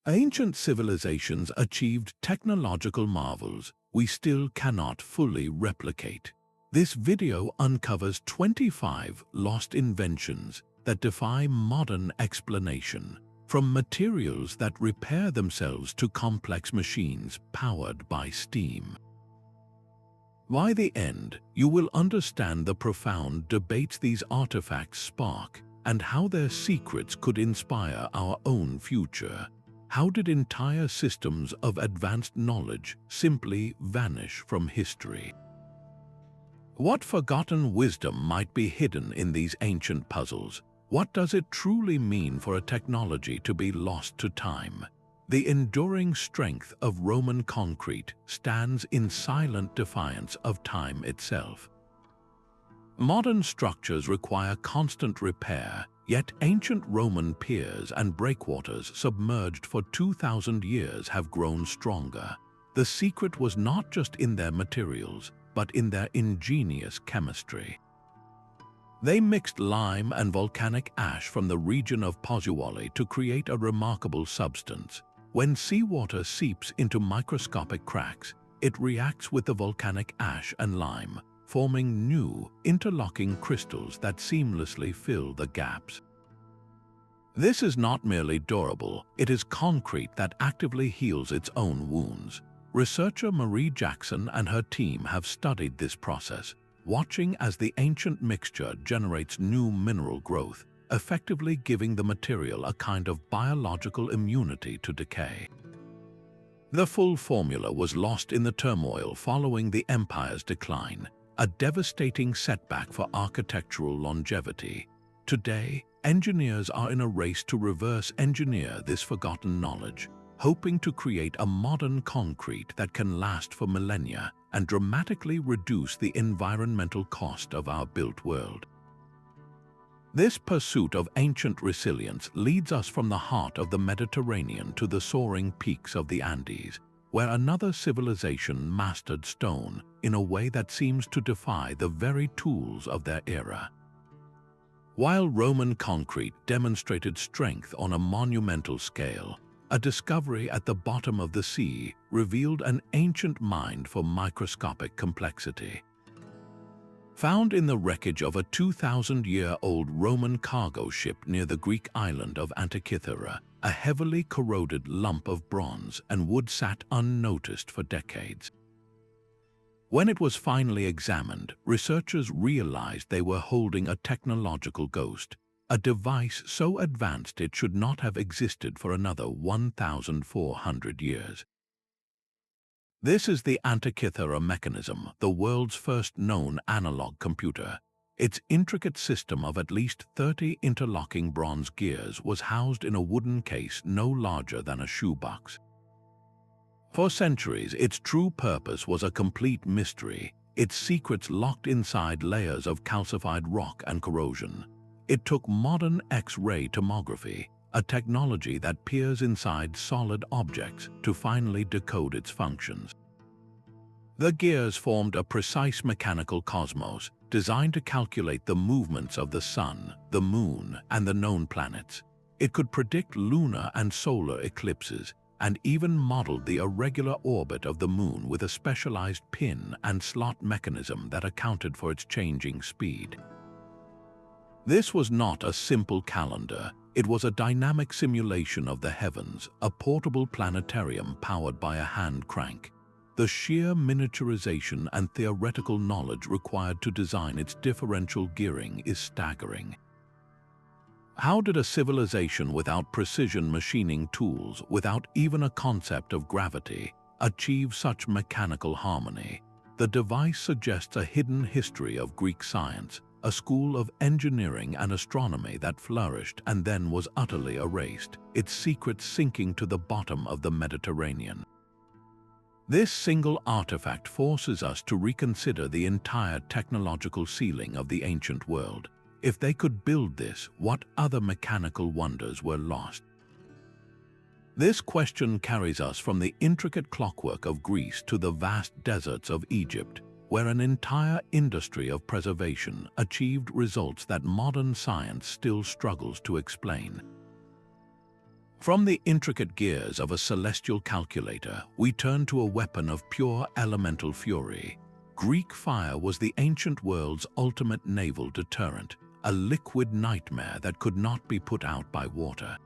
Ancient civilizations achieved technological marvels we still cannot fully replicate. This video uncovers 25 lost inventions that defy modern explanation, from materials that repair themselves to complex machines powered by steam. By the end, you will understand the profound debates these artifacts spark and how their secrets could inspire our own future. How did entire systems of advanced knowledge simply vanish from history? What forgotten wisdom might be hidden in these ancient puzzles? What does it truly mean for a technology to be lost to time? The enduring strength of Roman concrete stands in silent defiance of time itself. Modern structures require constant repair, yet ancient Roman piers and breakwaters submerged for 2,000 years have grown stronger. The secret was not just in their materials, but in their ingenious chemistry. They mixed lime and volcanic ash from the region of Pozzuoli to create a remarkable substance. When seawater seeps into microscopic cracks, it reacts with the volcanic ash and lime, forming new, interlocking crystals that seamlessly fill the gaps. This is not merely durable, it is concrete that actively heals its own wounds. Researcher Marie Jackson and her team have studied this process, watching as the ancient mixture generates new mineral growth, effectively giving the material a kind of biological immunity to decay. The full formula was lost in the turmoil following the empire's decline, a devastating setback for architectural longevity. Today, engineers are in a race to reverse engineer this forgotten knowledge, hoping to create a modern concrete that can last for millennia and dramatically reduce the environmental cost of our built world. This pursuit of ancient resilience leads us from the heart of the Mediterranean to the soaring peaks of the Andes, where another civilization mastered stone in a way that seems to defy the very tools of their era. While Roman concrete demonstrated strength on a monumental scale, a discovery at the bottom of the sea revealed an ancient mind for microscopic complexity. Found in the wreckage of a 2,000-year-old Roman cargo ship near the Greek island of Antikythera, a heavily corroded lump of bronze and wood sat unnoticed for decades. When it was finally examined, researchers realized they were holding a technological ghost, a device so advanced it should not have existed for another 1,400 years. This is the Antikythera Mechanism, the world's first known analog computer. Its intricate system of at least 30 interlocking bronze gears was housed in a wooden case no larger than a shoebox. For centuries, its true purpose was a complete mystery, its secrets locked inside layers of calcified rock and corrosion. It took modern X-ray tomography, a technology that peers inside solid objects, to finally decode its functions. The gears formed a precise mechanical cosmos, designed to calculate the movements of the sun, the moon, and the known planets. It could predict lunar and solar eclipses, and even modeled the irregular orbit of the moon with a specialized pin and slot mechanism that accounted for its changing speed. This was not a simple calendar. It was a dynamic simulation of the heavens, a portable planetarium powered by a hand crank. The sheer miniaturization and theoretical knowledge required to design its differential gearing is staggering. How did a civilization without precision machining tools, without even a concept of gravity, achieve such mechanical harmony? The device suggests a hidden history of Greek science, a school of engineering and astronomy that flourished and then was utterly erased, its secrets sinking to the bottom of the Mediterranean. This single artifact forces us to reconsider the entire technological ceiling of the ancient world. If they could build this, what other mechanical wonders were lost? This question carries us from the intricate clockwork of Greece to the vast deserts of Egypt, where an entire industry of preservation achieved results that modern science still struggles to explain. From the intricate gears of a celestial calculator, we turn to a weapon of pure elemental fury. Greek fire was the ancient world's ultimate naval deterrent, a liquid nightmare that could not be put out by water.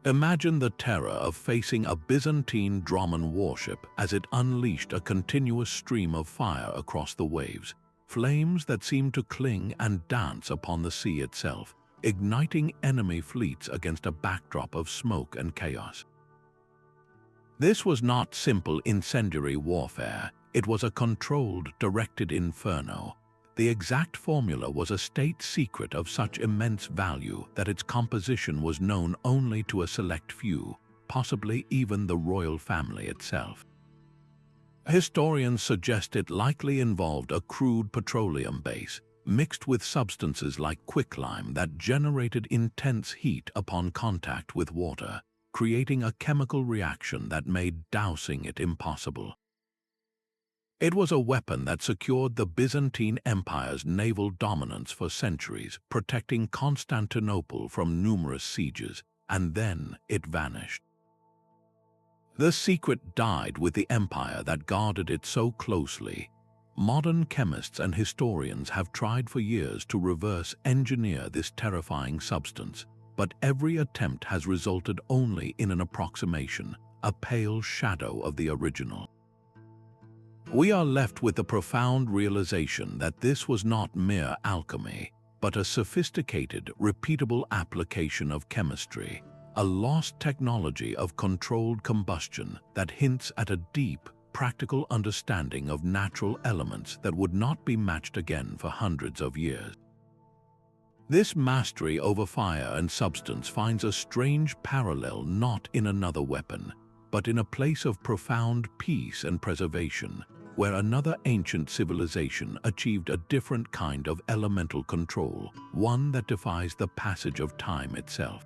Imagine the terror of facing a Byzantine dromon warship as it unleashed a continuous stream of fire across the waves, flames that seemed to cling and dance upon the sea itself, igniting enemy fleets against a backdrop of smoke and chaos. This was not simple incendiary warfare, it was a controlled, directed inferno. The exact formula was a state secret of such immense value that its composition was known only to a select few, possibly even the royal family itself. Historians suggest it likely involved a crude petroleum base, mixed with substances like quicklime that generated intense heat upon contact with water, creating a chemical reaction that made dousing it impossible. It was a weapon that secured the Byzantine Empire's naval dominance for centuries, protecting Constantinople from numerous sieges, and then it vanished. The secret died with the empire that guarded it so closely. Modern chemists and historians have tried for years to reverse engineer this terrifying substance, but every attempt has resulted only in an approximation, a pale shadow of the original. We are left with the profound realization that this was not mere alchemy, but a sophisticated, repeatable application of chemistry, a lost technology of controlled combustion that hints at a deep, practical understanding of natural elements that would not be matched again for hundreds of years. This mastery over fire and substance finds a strange parallel not in another weapon, but in a place of profound peace and preservation, where another ancient civilization achieved a different kind of elemental control, one that defies the passage of time itself.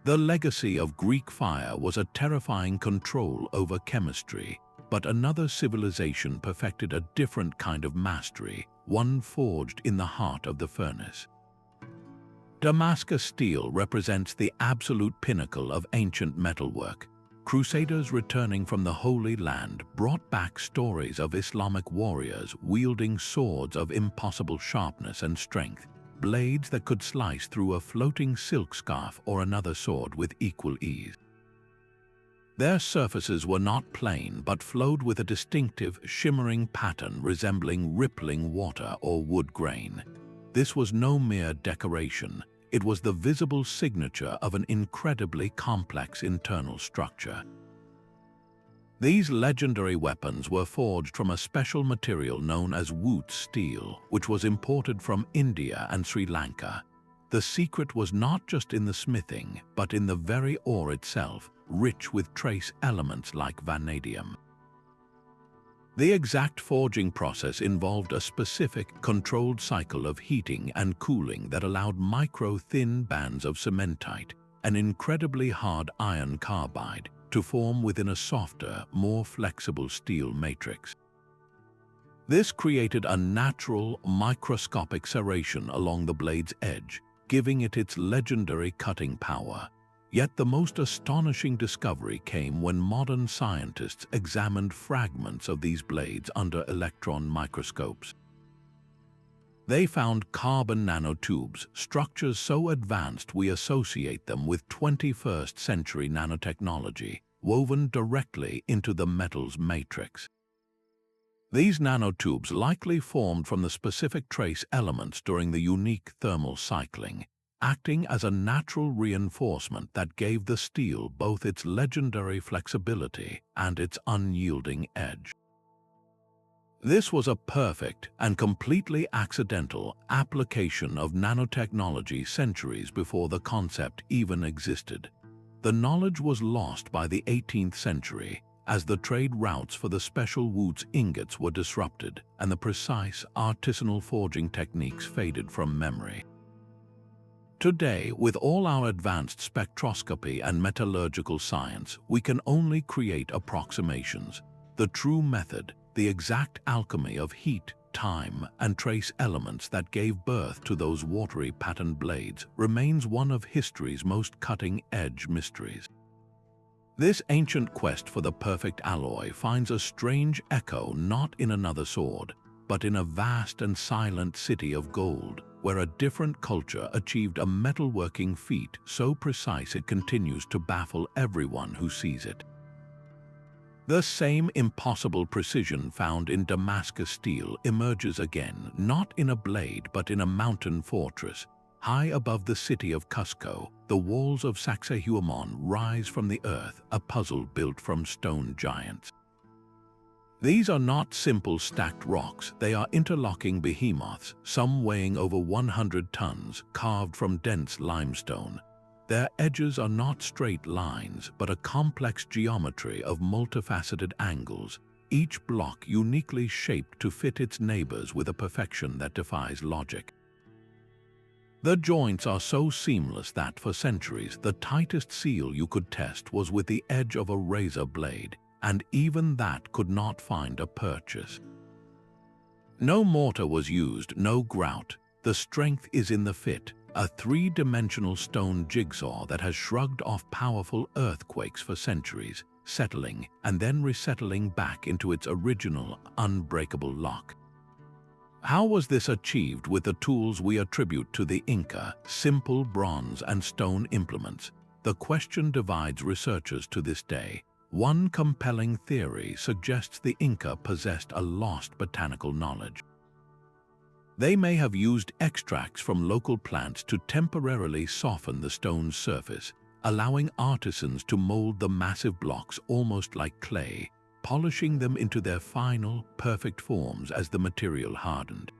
The legacy of Greek fire was a terrifying control over chemistry, but another civilization perfected a different kind of mastery, one forged in the heart of the furnace. Damascus steel represents the absolute pinnacle of ancient metalwork. Crusaders returning from the Holy Land brought back stories of Islamic warriors wielding swords of impossible sharpness and strength, blades that could slice through a floating silk scarf or another sword with equal ease. Their surfaces were not plain but flowed with a distinctive, shimmering pattern resembling rippling water or wood grain. This was no mere decoration. It was the visible signature of an incredibly complex internal structure. These legendary weapons were forged from a special material known as wootz steel, which was imported from India and Sri Lanka. The secret was not just in the smithing, but in the very ore itself, rich with trace elements like vanadium. The exact forging process involved a specific, controlled cycle of heating and cooling that allowed micro-thin bands of cementite, an incredibly hard iron carbide, to form within a softer, more flexible steel matrix. This created a natural, microscopic serration along the blade's edge, giving it its legendary cutting power. Yet the most astonishing discovery came when modern scientists examined fragments of these blades under electron microscopes. They found carbon nanotubes, structures so advanced we associate them with 21st century nanotechnology, woven directly into the metal's matrix. These nanotubes likely formed from the specific trace elements during the unique thermal cycling, acting as a natural reinforcement that gave the steel both its legendary flexibility and its unyielding edge. This was a perfect and completely accidental application of nanotechnology centuries before the concept even existed. The knowledge was lost by the 18th century as the trade routes for the special wootz ingots were disrupted and the precise artisanal forging techniques faded from memory. Today, with all our advanced spectroscopy and metallurgical science, we can only create approximations. The true method, the exact alchemy of heat, time and trace elements that gave birth to those watery patterned blades remains one of history's most cutting-edge mysteries. This ancient quest for the perfect alloy finds a strange echo not in another sword, but in a vast and silent city of gold, where a different culture achieved a metalworking feat so precise it continues to baffle everyone who sees it. The same impossible precision found in Damascus steel emerges again, not in a blade but in a mountain fortress. High above the city of Cusco, the walls of Sacsayhuaman rise from the earth, a puzzle built from stone giants. These are not simple stacked rocks, they are interlocking behemoths, some weighing over 100 tons, carved from dense limestone. Their edges are not straight lines, but a complex geometry of multifaceted angles, each block uniquely shaped to fit its neighbors with a perfection that defies logic. The joints are so seamless that for centuries the tightest seal you could test was with the edge of a razor blade, and even that could not find a purchase. No mortar was used, no grout. The strength is in the fit, a three-dimensional stone jigsaw that has shrugged off powerful earthquakes for centuries, settling and then resettling back into its original, unbreakable lock. How was this achieved with the tools we attribute to the Inca, simple bronze and stone implements? The question divides researchers to this day. One compelling theory suggests the Inca possessed a lost botanical knowledge. They may have used extracts from local plants to temporarily soften the stone's surface, allowing artisans to mold the massive blocks almost like clay, polishing them into their final, perfect forms as the material hardened.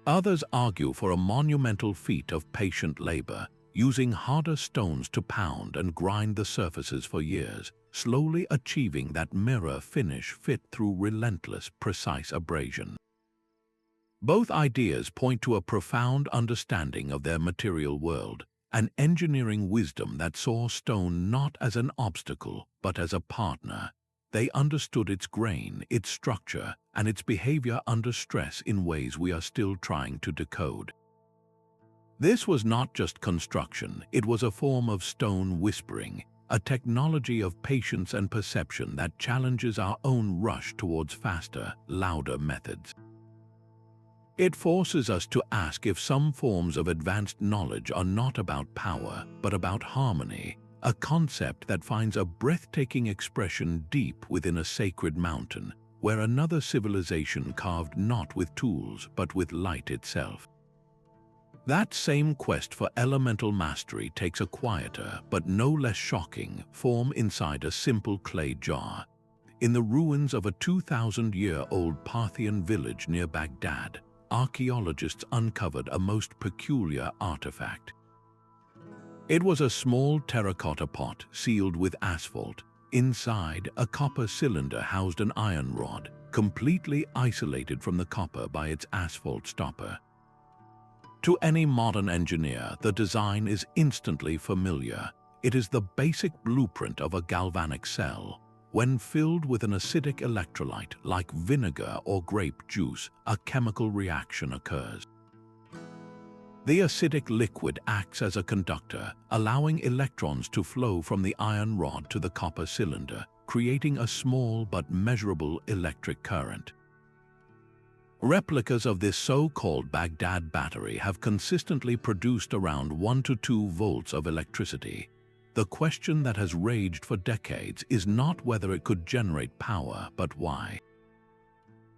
Others argue for a monumental feat of patient labor, using harder stones to pound and grind the surfaces for years, slowly achieving that mirror finish fit through relentless, precise abrasion. Both ideas point to a profound understanding of their material world, an engineering wisdom that saw stone not as an obstacle, but as a partner. They understood its grain, its structure, and its behavior under stress in ways we are still trying to decode. This was not just construction, it was a form of stone whispering, a technology of patience and perception that challenges our own rush towards faster, louder methods. It forces us to ask if some forms of advanced knowledge are not about power, but about harmony, a concept that finds a breathtaking expression deep within a sacred mountain, where another civilization carved not with tools, but with light itself. That same quest for elemental mastery takes a quieter, but no less shocking, form inside a simple clay jar. In the ruins of a 2,000-year-old Parthian village near Baghdad, archaeologists uncovered a most peculiar artifact. It was a small terracotta pot sealed with asphalt. Inside, a copper cylinder housed an iron rod, completely isolated from the copper by its asphalt stopper. To any modern engineer, the design is instantly familiar. It is the basic blueprint of a galvanic cell. When filled with an acidic electrolyte like vinegar or grape juice, a chemical reaction occurs. The acidic liquid acts as a conductor, allowing electrons to flow from the iron rod to the copper cylinder, creating a small but measurable electric current. Replicas of this so-called Baghdad battery have consistently produced around 1 to 2 volts of electricity. The question that has raged for decades is not whether it could generate power, but why.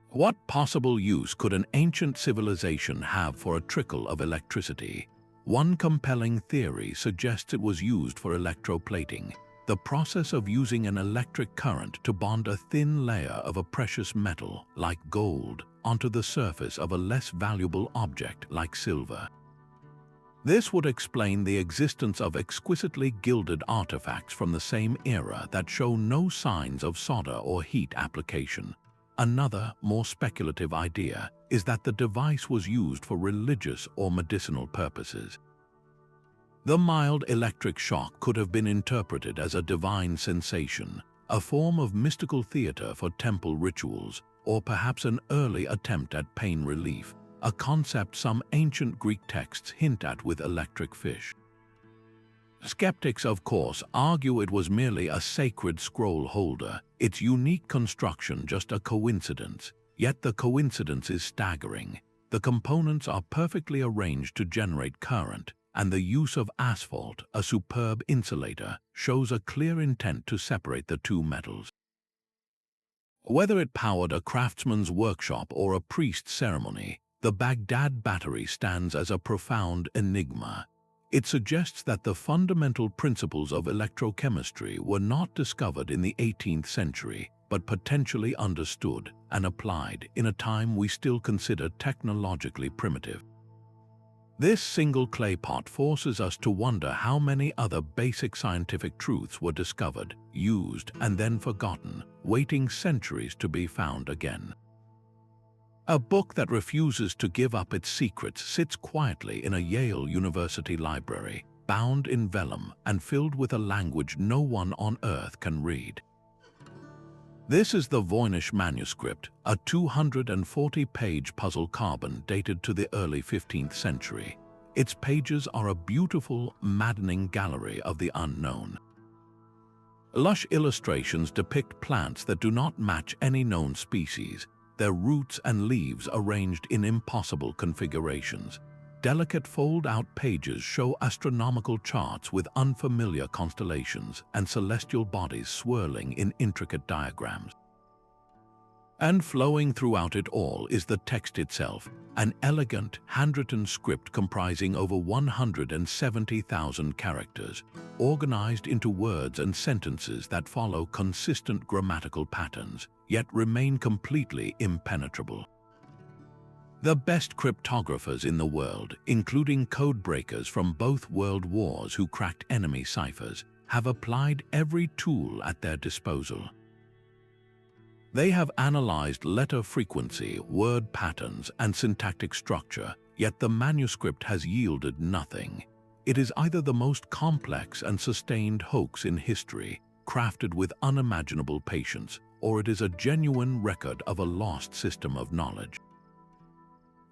What possible use could an ancient civilization have for a trickle of electricity? One compelling theory suggests it was used for electroplating, the process of using an electric current to bond a thin layer of a precious metal, like gold, onto the surface of a less valuable object like silver. This would explain the existence of exquisitely gilded artifacts from the same era that show no signs of solder or heat application. Another, more speculative idea is that the device was used for religious or medicinal purposes. The mild electric shock could have been interpreted as a divine sensation, a form of mystical theater for temple rituals, or perhaps an early attempt at pain relief, a concept some ancient Greek texts hint at with electric fish. Skeptics, of course, argue it was merely a sacred scroll holder, its unique construction just a coincidence. Yet the coincidence is staggering. The components are perfectly arranged to generate current, and the use of asphalt, a superb insulator, shows a clear intent to separate the two metals. Whether it powered a craftsman's workshop or a priest's ceremony, the Baghdad battery stands as a profound enigma. It suggests that the fundamental principles of electrochemistry were not discovered in the 18th century, but potentially understood and applied in a time we still consider technologically primitive. This single clay pot forces us to wonder how many other basic scientific truths were discovered, used, and then forgotten, waiting centuries to be found again. A book that refuses to give up its secrets sits quietly in a Yale University library, bound in vellum and filled with a language no one on earth can read. This is the Voynich manuscript, a 240-page puzzle carbon dated to the early 15th century. Its pages are a beautiful, maddening gallery of the unknown. Lush illustrations depict plants that do not match any known species, their roots and leaves arranged in impossible configurations. Delicate fold-out pages show astronomical charts with unfamiliar constellations and celestial bodies swirling in intricate diagrams. And flowing throughout it all is the text itself, an elegant, handwritten script comprising over 170,000 characters, organized into words and sentences that follow consistent grammatical patterns, yet remain completely impenetrable. The best cryptographers in the world, including code breakers from both world wars who cracked enemy ciphers, have applied every tool at their disposal. They have analyzed letter frequency, word patterns, and syntactic structure, yet the manuscript has yielded nothing. It is either the most complex and sustained hoax in history, crafted with unimaginable patience, or it is a genuine record of a lost system of knowledge.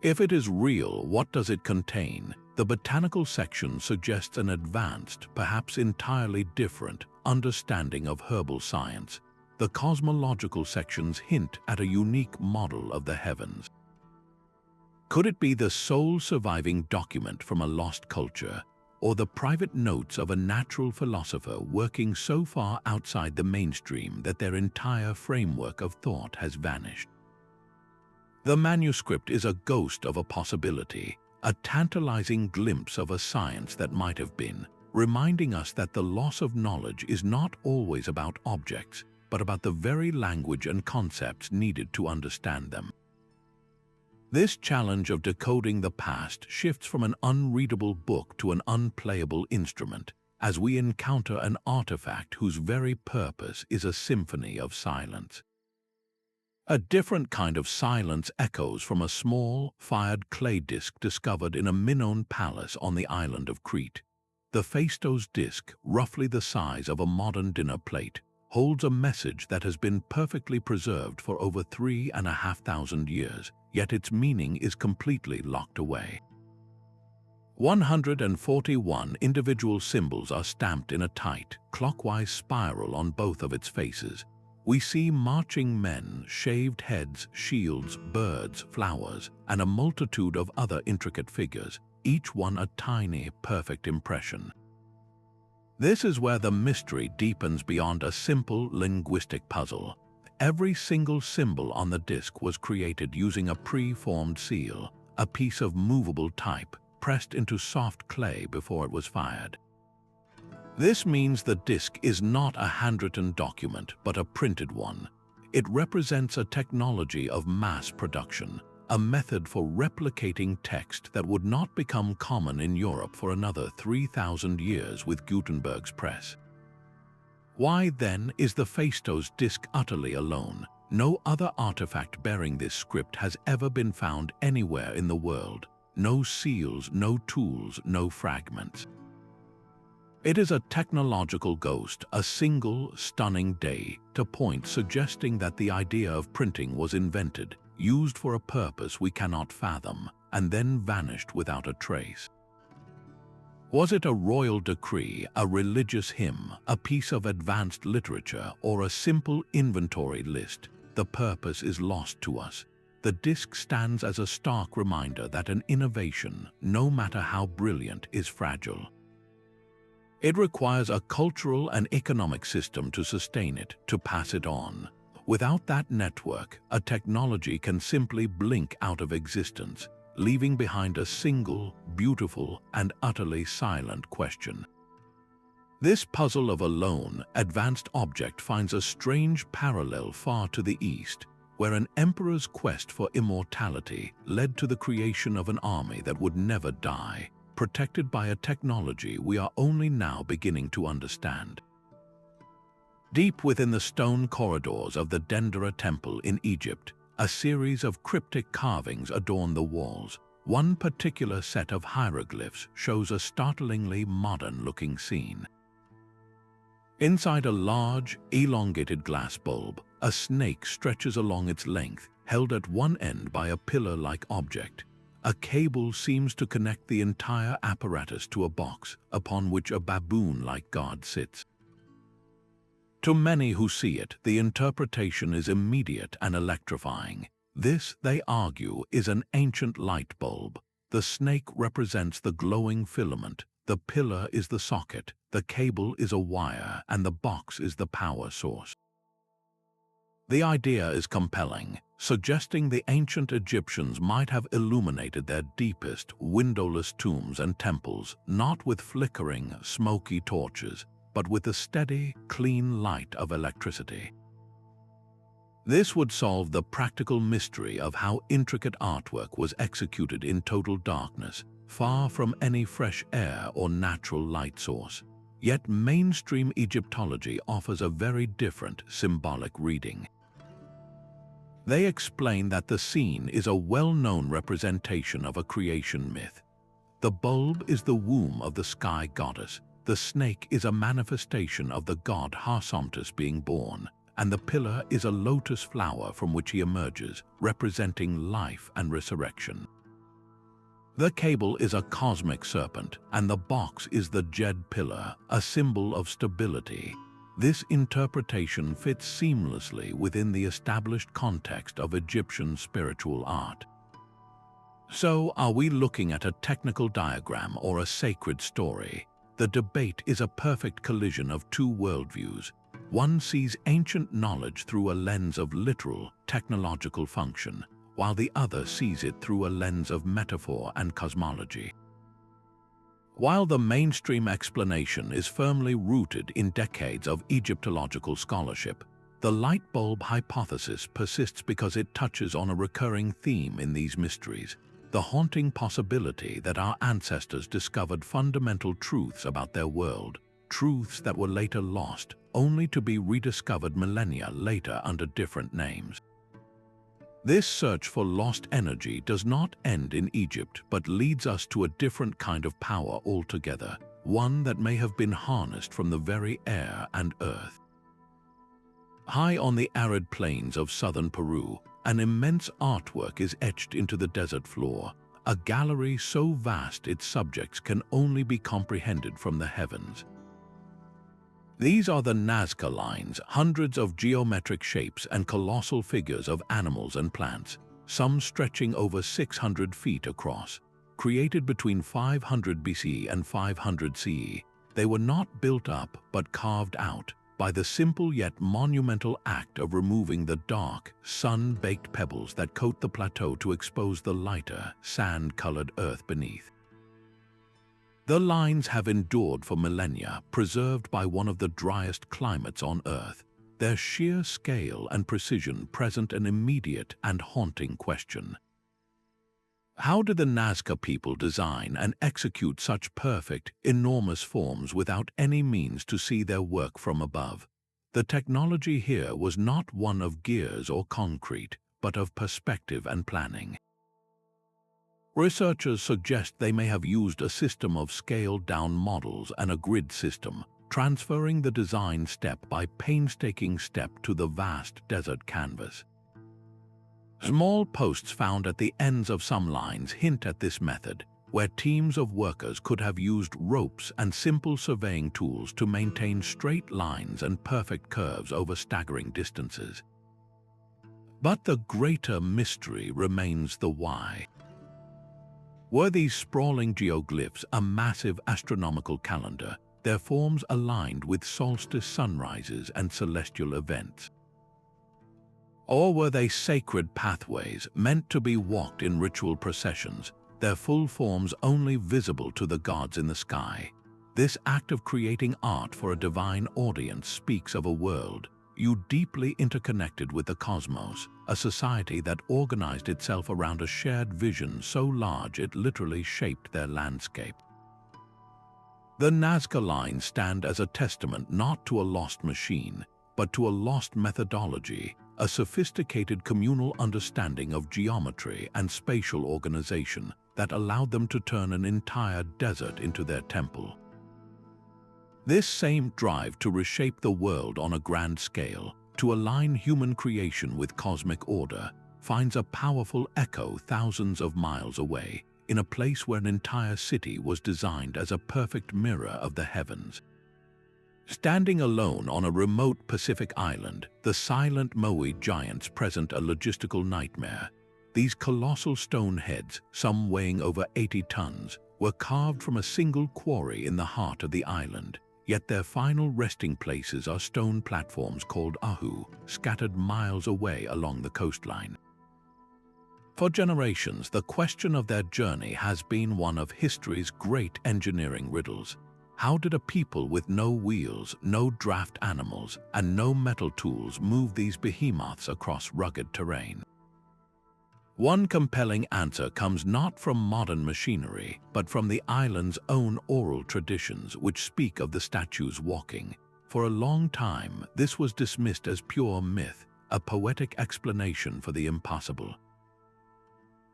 If it is real, what does it contain? The botanical section suggests an advanced, perhaps entirely different, understanding of herbal science. The cosmological sections hint at a unique model of the heavens. Could it be the sole surviving document from a lost culture, or the private notes of a natural philosopher working so far outside the mainstream that their entire framework of thought has vanished? The manuscript is a ghost of a possibility, a tantalizing glimpse of a science that might have been, reminding us that the loss of knowledge is not always about objects, but about the very language and concepts needed to understand them. This challenge of decoding the past shifts from an unreadable book to an unplayable instrument, as we encounter an artifact whose very purpose is a symphony of silence. A different kind of silence echoes from a small, fired clay disc discovered in a Minoan palace on the island of Crete. The Phaistos disc, roughly the size of a modern dinner plate, holds a message that has been perfectly preserved for over 3,500 years, yet its meaning is completely locked away. 141 individual symbols are stamped in a tight, clockwise spiral on both of its faces. We see marching men, shaved heads, shields, birds, flowers, and a multitude of other intricate figures, each one a tiny, perfect impression. This is where the mystery deepens beyond a simple linguistic puzzle. Every single symbol on the disc was created using a pre-formed seal, a piece of movable type pressed into soft clay before it was fired. This means the disc is not a handwritten document, but a printed one. It represents a technology of mass production, a method for replicating text that would not become common in Europe for another 3,000 years with Gutenberg's press. Why, then, is the Phaistos disc utterly alone? No other artifact bearing this script has ever been found anywhere in the world. No seals, no tools, no fragments. It is a technological ghost, a single, stunning day to point suggesting that the idea of printing was invented, used for a purpose we cannot fathom, and then vanished without a trace. Was it a royal decree, a religious hymn, a piece of advanced literature, or a simple inventory list? The purpose is lost to us. The disc stands as a stark reminder that an innovation, no matter how brilliant, is fragile. It requires a cultural and economic system to sustain it, to pass it on. Without that network, a technology can simply blink out of existence, leaving behind a single, beautiful, and utterly silent question. This puzzle of a lone, advanced object finds a strange parallel far to the east, where an emperor's quest for immortality led to the creation of an army that would never die, protected by a technology we are only now beginning to understand. Deep within the stone corridors of the Dendera Temple in Egypt, a series of cryptic carvings adorn the walls. One particular set of hieroglyphs shows a startlingly modern-looking scene. Inside a large, elongated glass bulb, a snake stretches along its length, held at one end by a pillar-like object. A cable seems to connect the entire apparatus to a box upon which a baboon-like god sits. To many who see it, the interpretation is immediate and electrifying. This, they argue, is an ancient light bulb. The snake represents the glowing filament, the pillar is the socket, the cable is a wire, and the box is the power source. The idea is compelling, suggesting the ancient Egyptians might have illuminated their deepest, windowless tombs and temples not with flickering, smoky torches, but with the steady, clean light of electricity. This would solve the practical mystery of how intricate artwork was executed in total darkness, far from any fresh air or natural light source. Yet mainstream Egyptology offers a very different symbolic reading. They explain that the scene is a well-known representation of a creation myth. The bulb is the womb of the sky goddess, the snake is a manifestation of the god Harsomptus being born, and the pillar is a lotus flower from which he emerges, representing life and resurrection. The cable is a cosmic serpent, and the box is the Jed pillar, a symbol of stability. This interpretation fits seamlessly within the established context of Egyptian spiritual art. So, are we looking at a technical diagram or a sacred story? The debate is a perfect collision of two worldviews. One sees ancient knowledge through a lens of literal, technological function, while the other sees it through a lens of metaphor and cosmology. While the mainstream explanation is firmly rooted in decades of Egyptological scholarship, the light bulb hypothesis persists because it touches on a recurring theme in these mysteries: the haunting possibility that our ancestors discovered fundamental truths about their world, truths that were later lost, only to be rediscovered millennia later under different names. This search for lost energy does not end in Egypt, but leads us to a different kind of power altogether, one that may have been harnessed from the very air and earth. High on the arid plains of southern Peru, an immense artwork is etched into the desert floor, a gallery so vast its subjects can only be comprehended from the heavens. These are the Nazca lines, hundreds of geometric shapes and colossal figures of animals and plants, some stretching over 600 feet across. Created between 500 BC and 500 CE, they were not built up but carved out by the simple yet monumental act of removing the dark, sun-baked pebbles that coat the plateau to expose the lighter, sand-colored earth beneath. The lines have endured for millennia, preserved by one of the driest climates on Earth. Their sheer scale and precision present an immediate and haunting question. How did the Nazca people design and execute such perfect, enormous forms without any means to see their work from above? The technology here was not one of gears or concrete, but of perspective and planning. Researchers suggest they may have used a system of scaled-down models and a grid system, transferring the design step by painstaking step to the vast desert canvas. Small posts found at the ends of some lines hint at this method, where teams of workers could have used ropes and simple surveying tools to maintain straight lines and perfect curves over staggering distances. But the greater mystery remains the why. Were these sprawling geoglyphs a massive astronomical calendar, their forms aligned with solstice sunrises and celestial events? Or were they sacred pathways meant to be walked in ritual processions, their full forms only visible to the gods in the sky? This act of creating art for a divine audience speaks of a world deeply interconnected with the cosmos, a society that organized itself around a shared vision so large it literally shaped their landscape. The Nazca lines stand as a testament not to a lost machine, but to a lost methodology, a sophisticated communal understanding of geometry and spatial organization that allowed them to turn an entire desert into their temple. This same drive to reshape the world on a grand scale, to align human creation with cosmic order, finds a powerful echo thousands of miles away, in a place where an entire city was designed as a perfect mirror of the heavens. Standing alone on a remote Pacific island, the silent Moai giants present a logistical nightmare. These colossal stone heads, some weighing over 80 tons, were carved from a single quarry in the heart of the island. Yet their final resting places are stone platforms called ahu, scattered miles away along the coastline. For generations, the question of their journey has been one of history's great engineering riddles. How did a people with no wheels, no draft animals, and no metal tools move these behemoths across rugged terrain? One compelling answer comes not from modern machinery, but from the island's own oral traditions which speak of the statues walking. For a long time, this was dismissed as pure myth, a poetic explanation for the impossible.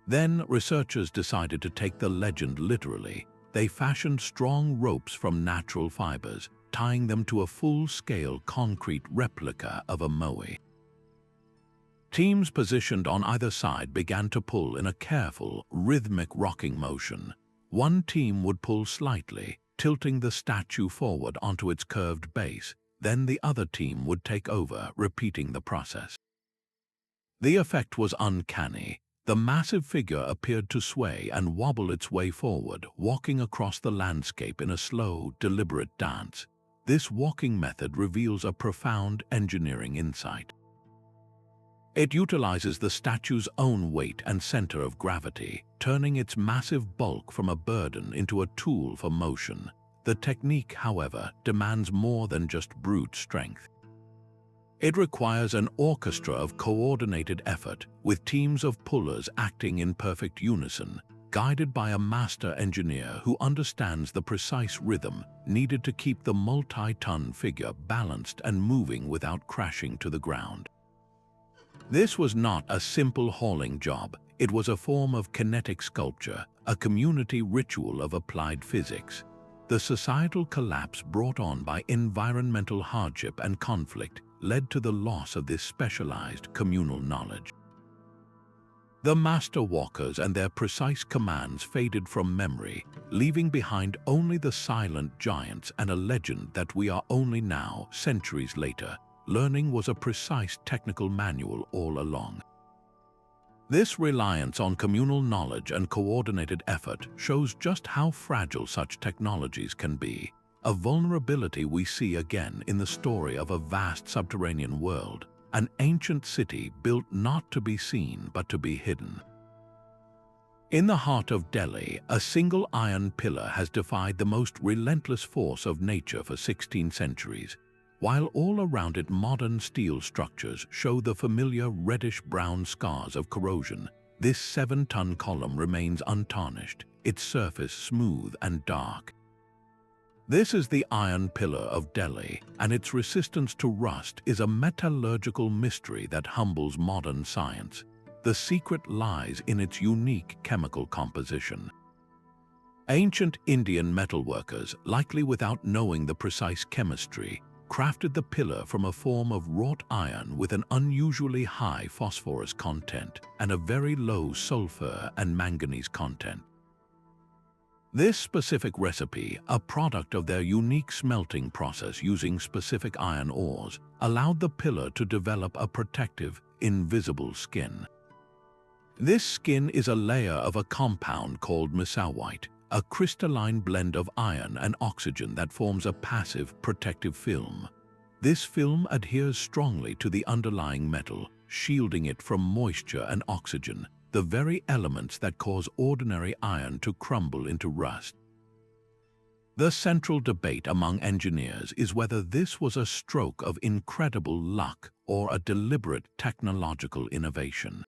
Then researchers decided to take the legend literally. They fashioned strong ropes from natural fibers, tying them to a full-scale concrete replica of a moai. Teams positioned on either side began to pull in a careful, rhythmic rocking motion. One team would pull slightly, tilting the statue forward onto its curved base. Then the other team would take over, repeating the process. The effect was uncanny. The massive figure appeared to sway and wobble its way forward, walking across the landscape in a slow, deliberate dance. This walking method reveals a profound engineering insight. It utilizes the statue's own weight and center of gravity, turning its massive bulk from a burden into a tool for motion. The technique, however, demands more than just brute strength. It requires an orchestra of coordinated effort, with teams of pullers acting in perfect unison, guided by a master engineer who understands the precise rhythm needed to keep the multi-ton figure balanced and moving without crashing to the ground. This was not a simple hauling job. It was a form of kinetic sculpture, a community ritual of applied physics. The societal collapse brought on by environmental hardship and conflict led to the loss of this specialized communal knowledge. The master walkers and their precise commands faded from memory, leaving behind only the silent giants and a legend that we are only now, centuries later, learning was a precise technical manual all along. This reliance on communal knowledge and coordinated effort shows just how fragile such technologies can be, a vulnerability we see again in the story of a vast subterranean world, an ancient city built not to be seen but to be hidden. In the heart of Delhi, a single iron pillar has defied the most relentless force of nature for 16 centuries. While all around it modern steel structures show the familiar reddish-brown scars of corrosion, this 7-ton column remains untarnished, its surface smooth and dark. This is the Iron Pillar of Delhi, and its resistance to rust is a metallurgical mystery that humbles modern science. The The secret lies in its unique chemical composition. Ancient Indian metalworkers, likely without knowing the precise chemistry, crafted the pillar from a form of wrought iron with an unusually high phosphorus content and a very low sulfur and manganese content. This specific recipe, a product of their unique smelting process using specific iron ores, allowed the pillar to develop a protective, invisible skin. This skin is a layer of a compound called mesowite, a crystalline blend of iron and oxygen that forms a passive, protective film. This film adheres strongly to the underlying metal, shielding it from moisture and oxygen, the very elements that cause ordinary iron to crumble into rust. The central debate among engineers is whether this was a stroke of incredible luck or a deliberate technological innovation.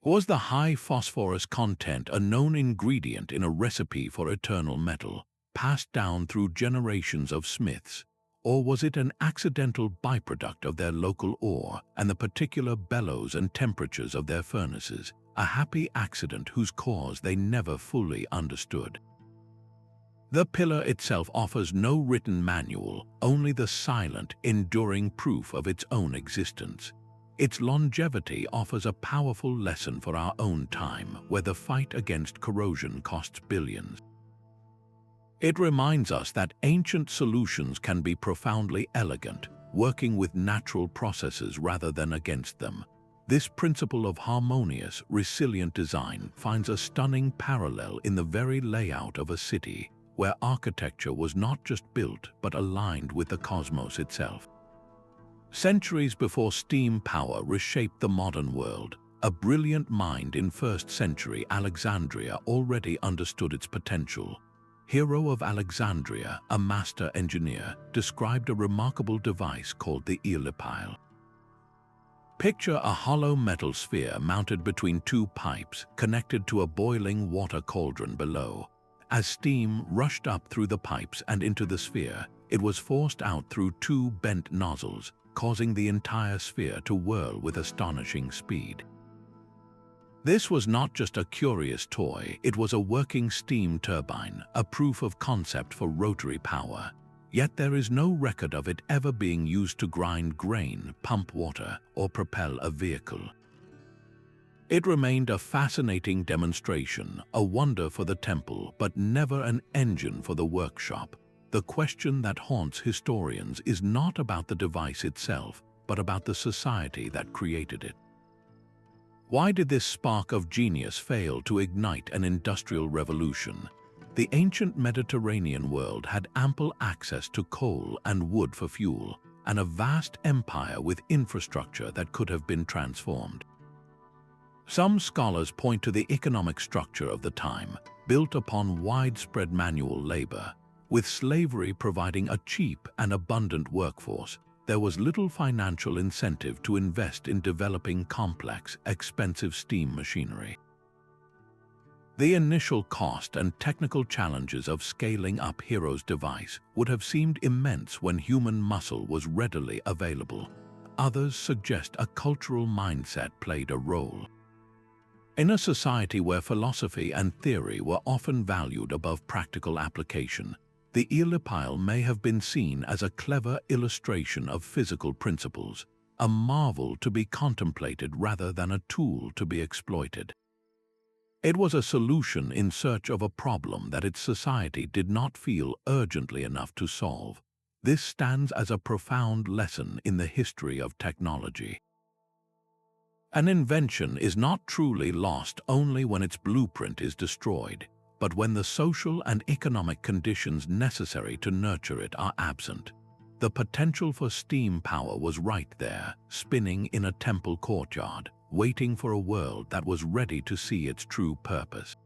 Was the high phosphorus content a known ingredient in a recipe for eternal metal, passed down through generations of smiths, or was it an accidental byproduct of their local ore and the particular bellows and temperatures of their furnaces, a happy accident whose cause they never fully understood? The pillar itself offers no written manual, only the silent, enduring proof of its own existence. Its longevity offers a powerful lesson for our own time, where the fight against corrosion costs billions. It reminds us that ancient solutions can be profoundly elegant, working with natural processes rather than against them. This principle of harmonious, resilient design finds a stunning parallel in the very layout of a city, where architecture was not just built but aligned with the cosmos itself. Centuries before steam power reshaped the modern world, a brilliant mind in 1st century Alexandria already understood its potential. Hero of Alexandria, a master engineer, described a remarkable device called the eolipile. Picture a hollow metal sphere mounted between two pipes connected to a boiling water cauldron below. As steam rushed up through the pipes and into the sphere, it was forced out through two bent nozzles, causing the entire sphere to whirl with astonishing speed. This was not just a curious toy, it was a working steam turbine, a proof of concept for rotary power. Yet there is no record of it ever being used to grind grain, pump water, or propel a vehicle. It remained a fascinating demonstration, a wonder for the temple, but never an engine for the workshop. The question that haunts historians is not about the device itself, but about the society that created it. Why did this spark of genius fail to ignite an industrial revolution? The ancient Mediterranean world had ample access to coal and wood for fuel, and a vast empire with infrastructure that could have been transformed. Some scholars point to the economic structure of the time, built upon widespread manual labor. With slavery providing a cheap and abundant workforce, there was little financial incentive to invest in developing complex, expensive steam machinery. The initial cost and technical challenges of scaling up Hero's device would have seemed immense when human muscle was readily available. Others suggest a cultural mindset played a role. In a society where philosophy and theory were often valued above practical application, the eolipile may have been seen as a clever illustration of physical principles, a marvel to be contemplated rather than a tool to be exploited. It was a solution in search of a problem that its society did not feel urgently enough to solve. This stands as a profound lesson in the history of technology. An invention is not truly lost only when its blueprint is destroyed, but when the social and economic conditions necessary to nurture it are absent. The potential for steam power was right there, spinning in a temple courtyard, waiting for a world that was ready to see its true purpose.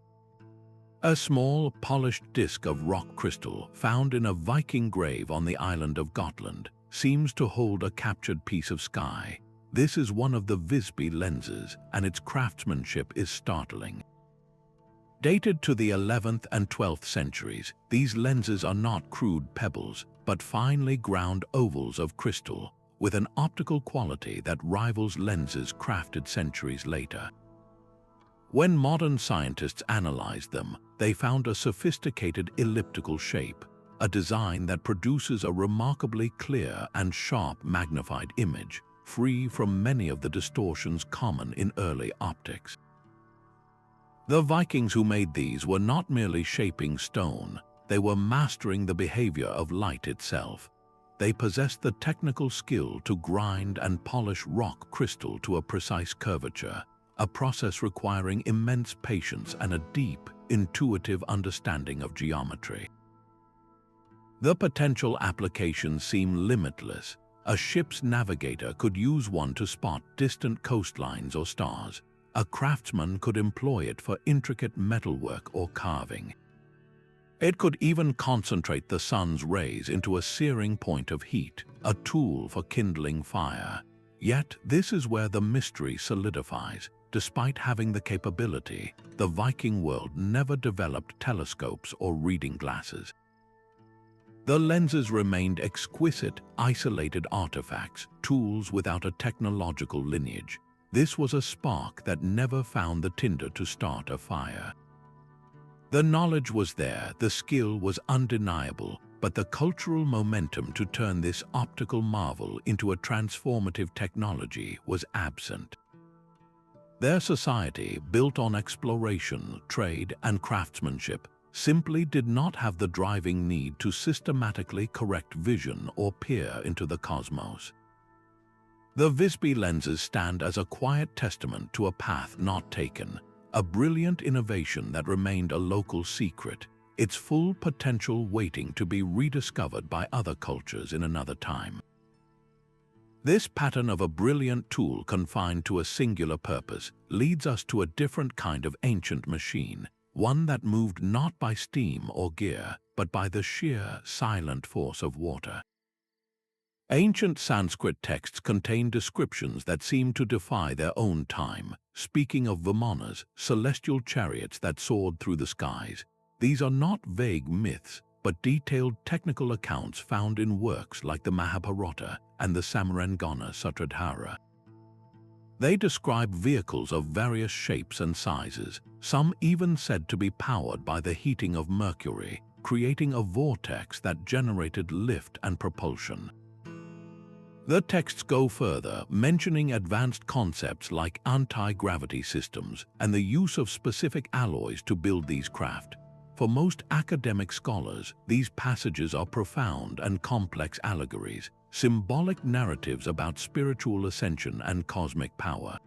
A small, polished disc of rock crystal found in a Viking grave on the island of Gotland seems to hold a captured piece of sky. This is one of the Visby lenses, and its craftsmanship is startling. Dated to the 11th and 12th centuries, these lenses are not crude pebbles, but finely ground ovals of crystal, with an optical quality that rivals lenses crafted centuries later. When modern scientists analyzed them, they found a sophisticated elliptical shape, a design that produces a remarkably clear and sharp magnified image, free from many of the distortions common in early optics. The Vikings who made these were not merely shaping stone, they were mastering the behavior of light itself. They possessed the technical skill to grind and polish rock crystal to a precise curvature, a process requiring immense patience and a deep, intuitive understanding of geometry. The potential applications seem limitless. A ship's navigator could use one to spot distant coastlines or stars. A craftsman could employ it for intricate metalwork or carving. It could even concentrate the sun's rays into a searing point of heat, a tool for kindling fire. Yet this is where the mystery solidifies. Despite having the capability, the Viking world never developed telescopes or reading glasses. The lenses remained exquisite, isolated artifacts, tools without a technological lineage. This was a spark that never found the tinder to start a fire. The knowledge was there, the skill was undeniable, but the cultural momentum to turn this optical marvel into a transformative technology was absent. Their society, built on exploration, trade, and craftsmanship, simply did not have the driving need to systematically correct vision or peer into the cosmos. The Visby lenses stand as a quiet testament to a path not taken, a brilliant innovation that remained a local secret, its full potential waiting to be rediscovered by other cultures in another time. This pattern of a brilliant tool confined to a singular purpose leads us to a different kind of ancient machine, one that moved not by steam or gear, but by the sheer, silent force of water. Ancient Sanskrit texts contain descriptions that seem to defy their own time, speaking of vimanas, celestial chariots that soared through the skies. These are not vague myths, but detailed technical accounts found in works like the Mahabharata and the Samarangana Sutradhara. They describe vehicles of various shapes and sizes, some even said to be powered by the heating of mercury, creating a vortex that generated lift and propulsion. The texts go further, mentioning advanced concepts like anti-gravity systems and the use of specific alloys to build these craft. For most academic scholars, these passages are profound and complex allegories, symbolic narratives about spiritual ascension and cosmic power.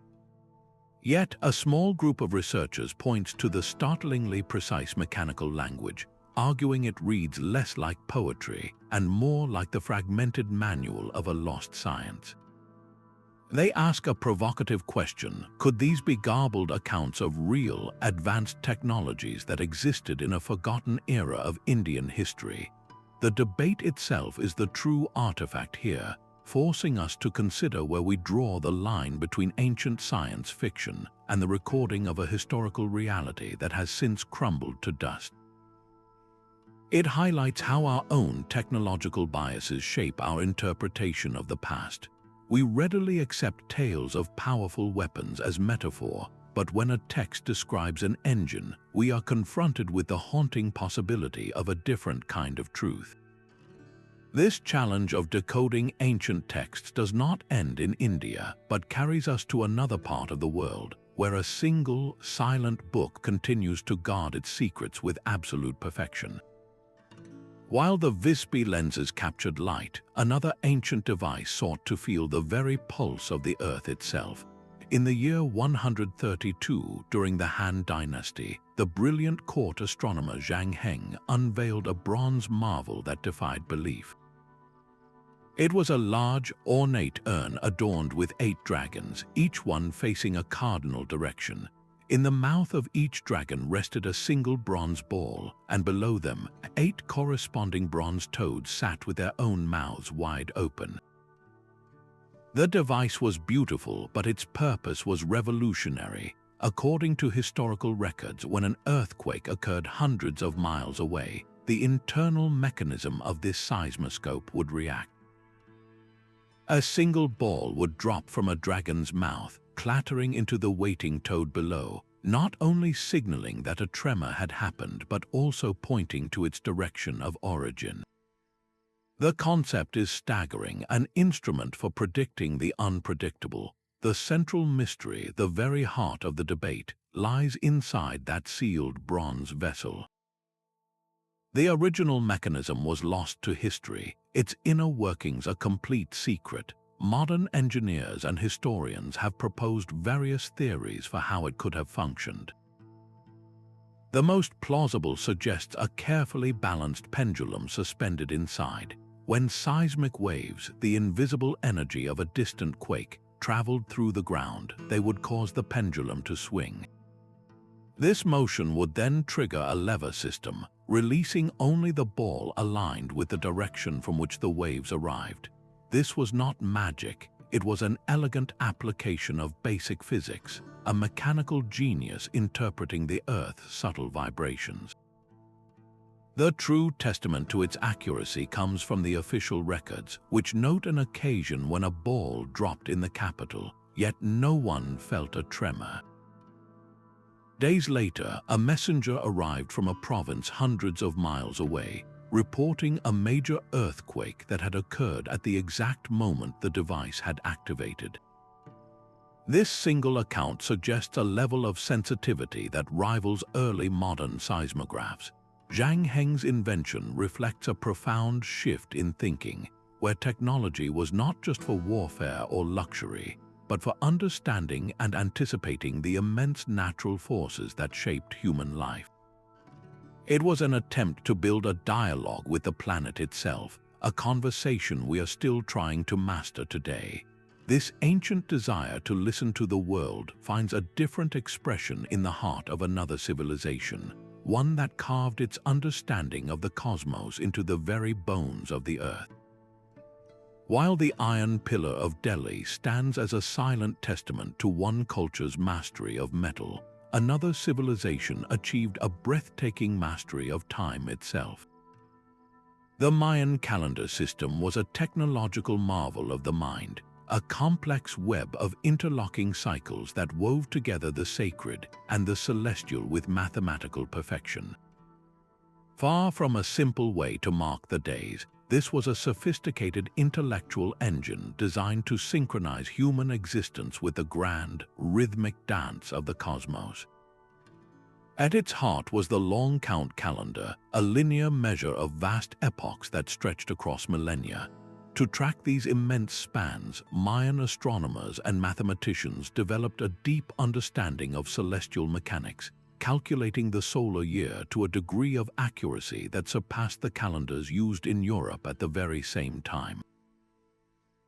Yet, a small group of researchers points to the startlingly precise mechanical language, arguing it reads less like poetry and more like the fragmented manual of a lost science. They ask a provocative question: could these be garbled accounts of real, advanced technologies that existed in a forgotten era of Indian history? The debate itself is the true artifact here, forcing us to consider where we draw the line between ancient science fiction and the recording of a historical reality that has since crumbled to dust. It highlights how our own technological biases shape our interpretation of the past. We readily accept tales of powerful weapons as metaphor, but when a text describes an engine, we are confronted with the haunting possibility of a different kind of truth. This challenge of decoding ancient texts does not end in India, but carries us to another part of the world, where a single, silent book continues to guard its secrets with absolute perfection. While the Visby lenses captured light, another ancient device sought to feel the very pulse of the Earth itself. In the year 132, during the Han Dynasty, the brilliant court astronomer Zhang Heng unveiled a bronze marvel that defied belief. It was a large, ornate urn adorned with 8 dragons, each one facing a cardinal direction. In the mouth of each dragon rested a single bronze ball, and below them, 8 corresponding bronze toads sat with their own mouths wide open. The device was beautiful, but its purpose was revolutionary. According to historical records, when an earthquake occurred hundreds of miles away, the internal mechanism of this seismoscope would react. A single ball would drop from a dragon's mouth, clattering into the waiting toad below, not only signaling that a tremor had happened but also pointing to its direction of origin. The concept is staggering, an instrument for predicting the unpredictable. The central mystery, the very heart of the debate, lies inside that sealed bronze vessel. The original mechanism was lost to history, its inner workings a complete secret. Modern engineers and historians have proposed various theories for how it could have functioned. The most plausible suggests a carefully balanced pendulum suspended inside. When seismic waves, the invisible energy of a distant quake, traveled through the ground, they would cause the pendulum to swing. This motion would then trigger a lever system, releasing only the ball aligned with the direction from which the waves arrived. This was not magic, it was an elegant application of basic physics, a mechanical genius interpreting the Earth's subtle vibrations. The true testament to its accuracy comes from the official records, which note an occasion when a ball dropped in the capital, yet no one felt a tremor. Days later, a messenger arrived from a province hundreds of miles away, reporting a major earthquake that had occurred at the exact moment the device had activated. This single account suggests a level of sensitivity that rivals early modern seismographs. Zhang Heng's invention reflects a profound shift in thinking, where technology was not just for warfare or luxury, but for understanding and anticipating the immense natural forces that shaped human life. It was an attempt to build a dialogue with the planet itself, a conversation we are still trying to master today. This ancient desire to listen to the world finds a different expression in the heart of another civilization, one that carved its understanding of the cosmos into the very bones of the earth. While the Iron Pillar of Delhi stands as a silent testament to one culture's mastery of metal, another civilization achieved a breathtaking mastery of time itself. The Mayan calendar system was a technological marvel of the mind, a complex web of interlocking cycles that wove together the sacred and the celestial with mathematical perfection. Far from a simple way to mark the days, this was a sophisticated intellectual engine designed to synchronize human existence with the grand, rhythmic dance of the cosmos. At its heart was the long count calendar, a linear measure of vast epochs that stretched across millennia. To track these immense spans, Mayan astronomers and mathematicians developed a deep understanding of celestial mechanics, calculating the solar year to a degree of accuracy that surpassed the calendars used in Europe at the very same time.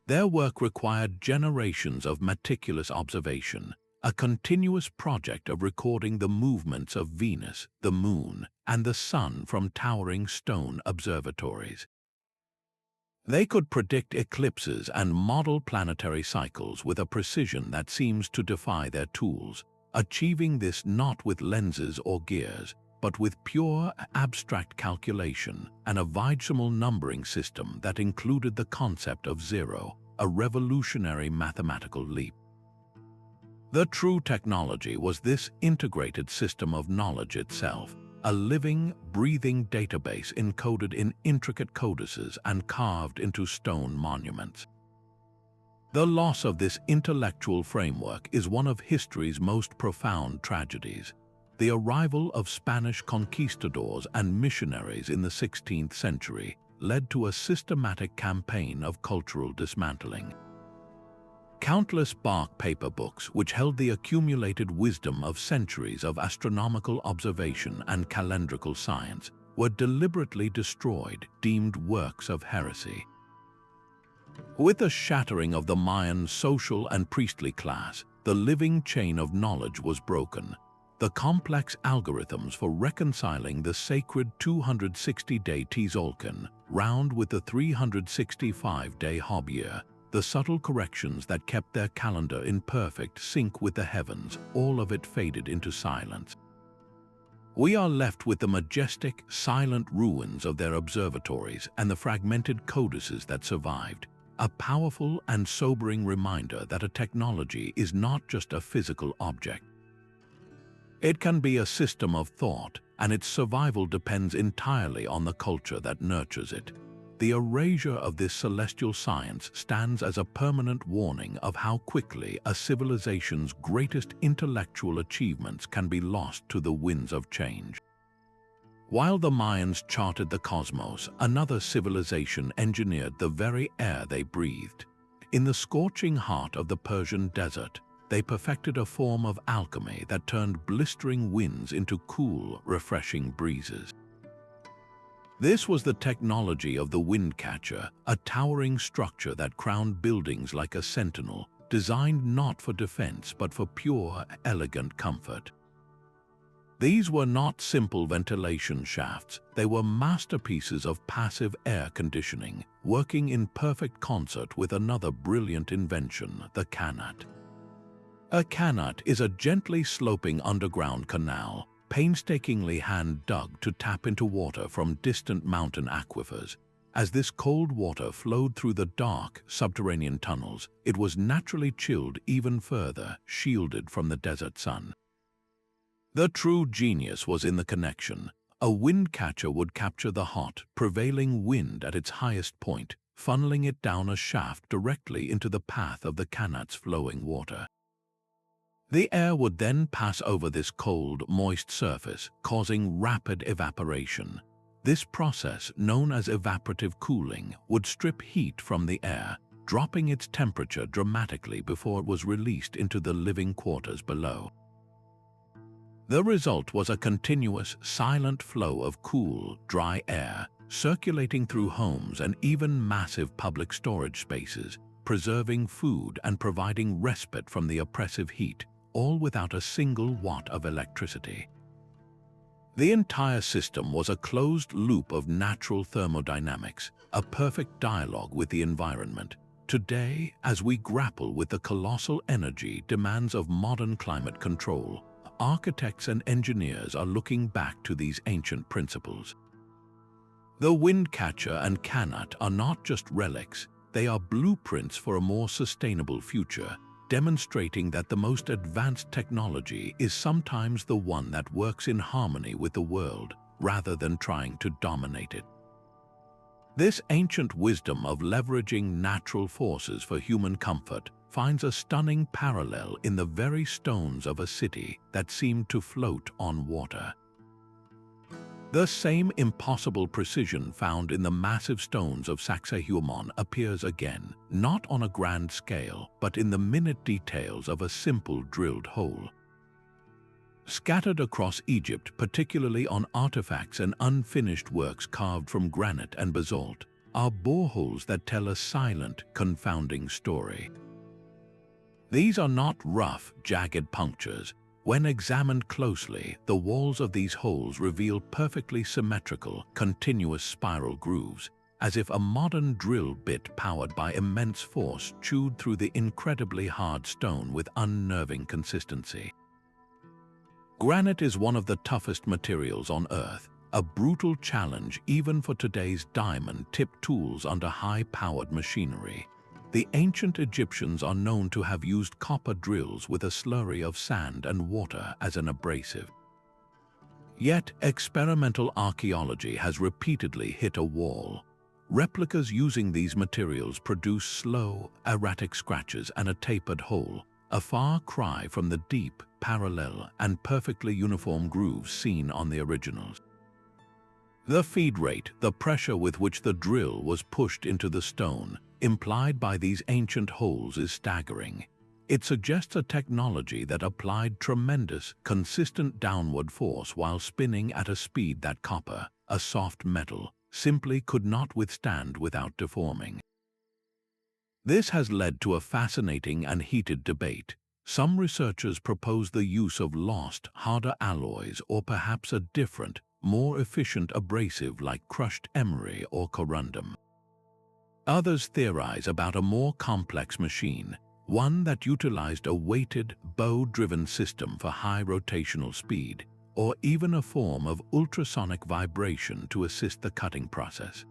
Their work required generations of meticulous observation, a continuous project of recording the movements of Venus, the Moon, and the Sun from towering stone observatories. They could predict eclipses and model planetary cycles with a precision that seems to defy their tools, achieving this not with lenses or gears, but with pure, abstract calculation and a decimal numbering system that included the concept of zero, a revolutionary mathematical leap. The true technology was this integrated system of knowledge itself, a living, breathing database encoded in intricate codices and carved into stone monuments. The loss of this intellectual framework is one of history's most profound tragedies. The arrival of Spanish conquistadors and missionaries in the 16th century led to a systematic campaign of cultural dismantling. Countless bark paper books, which held the accumulated wisdom of centuries of astronomical observation and calendrical science, were deliberately destroyed, deemed works of heresy. With the shattering of the Mayan social and priestly class, the living chain of knowledge was broken. The complex algorithms for reconciling the sacred 260-day Tzolk'in round with the 365-day Hob year, the subtle corrections that kept their calendar in perfect sync with the heavens, all of it faded into silence. We are left with the majestic, silent ruins of their observatories and the fragmented codices that survived, a powerful and sobering reminder that a technology is not just a physical object. It can be a system of thought, and its survival depends entirely on the culture that nurtures it. The erasure of this celestial science stands as a permanent warning of how quickly a civilization's greatest intellectual achievements can be lost to the winds of change. While the Mayans charted the cosmos, another civilization engineered the very air they breathed. In the scorching heart of the Persian desert, they perfected a form of alchemy that turned blistering winds into cool, refreshing breezes. This was the technology of the wind catcher, a towering structure that crowned buildings like a sentinel, designed not for defense but for pure, elegant comfort. These were not simple ventilation shafts, they were masterpieces of passive air conditioning, working in perfect concert with another brilliant invention, the kanat. A kanat is a gently sloping underground canal, painstakingly hand-dug to tap into water from distant mountain aquifers. As this cold water flowed through the dark, subterranean tunnels, it was naturally chilled even further, shielded from the desert sun. The true genius was in the connection. A wind catcher would capture the hot, prevailing wind at its highest point, funneling it down a shaft directly into the path of the kanat's flowing water. The air would then pass over this cold, moist surface, causing rapid evaporation. This process, known as evaporative cooling, would strip heat from the air, dropping its temperature dramatically before it was released into the living quarters below. The result was a continuous, silent flow of cool, dry air, circulating through homes and even massive public storage spaces, preserving food and providing respite from the oppressive heat, all without a single watt of electricity. The entire system was a closed loop of natural thermodynamics, a perfect dialogue with the environment. Today, as we grapple with the colossal energy demands of modern climate control, architects and engineers are looking back to these ancient principles. The wind catcher and kanat are not just relics, they are blueprints for a more sustainable future, demonstrating that the most advanced technology is sometimes the one that works in harmony with the world, rather than trying to dominate it. This ancient wisdom of leveraging natural forces for human comfort finds a stunning parallel in the very stones of a city that seemed to float on water. The same impossible precision found in the massive stones of Sacsayhuamán appears again, not on a grand scale, but in the minute details of a simple drilled hole. Scattered across Egypt, particularly on artifacts and unfinished works carved from granite and basalt, are boreholes that tell a silent, confounding story. These are not rough, jagged punctures. When examined closely, the walls of these holes reveal perfectly symmetrical, continuous spiral grooves, as if a modern drill bit powered by immense force chewed through the incredibly hard stone with unnerving consistency. Granite is one of the toughest materials on Earth, a brutal challenge even for today's diamond-tipped tools under high-powered machinery. The ancient Egyptians are known to have used copper drills with a slurry of sand and water as an abrasive. Yet, experimental archaeology has repeatedly hit a wall. Replicas using these materials produce slow, erratic scratches and a tapered hole, a far cry from the deep, parallel, and perfectly uniform grooves seen on the originals. The feed rate, the pressure with which the drill was pushed into the stone, implied by these ancient holes is staggering. It suggests a technology that applied tremendous, consistent downward force while spinning at a speed that copper, a soft metal, simply could not withstand without deforming. This has led to a fascinating and heated debate. Some researchers propose the use of lost, harder alloys or perhaps a different, more efficient abrasive like crushed emery or corundum. Others theorize about a more complex machine, one that utilized a weighted, bow-driven system for high rotational speed, or even a form of ultrasonic vibration to assist the cutting process.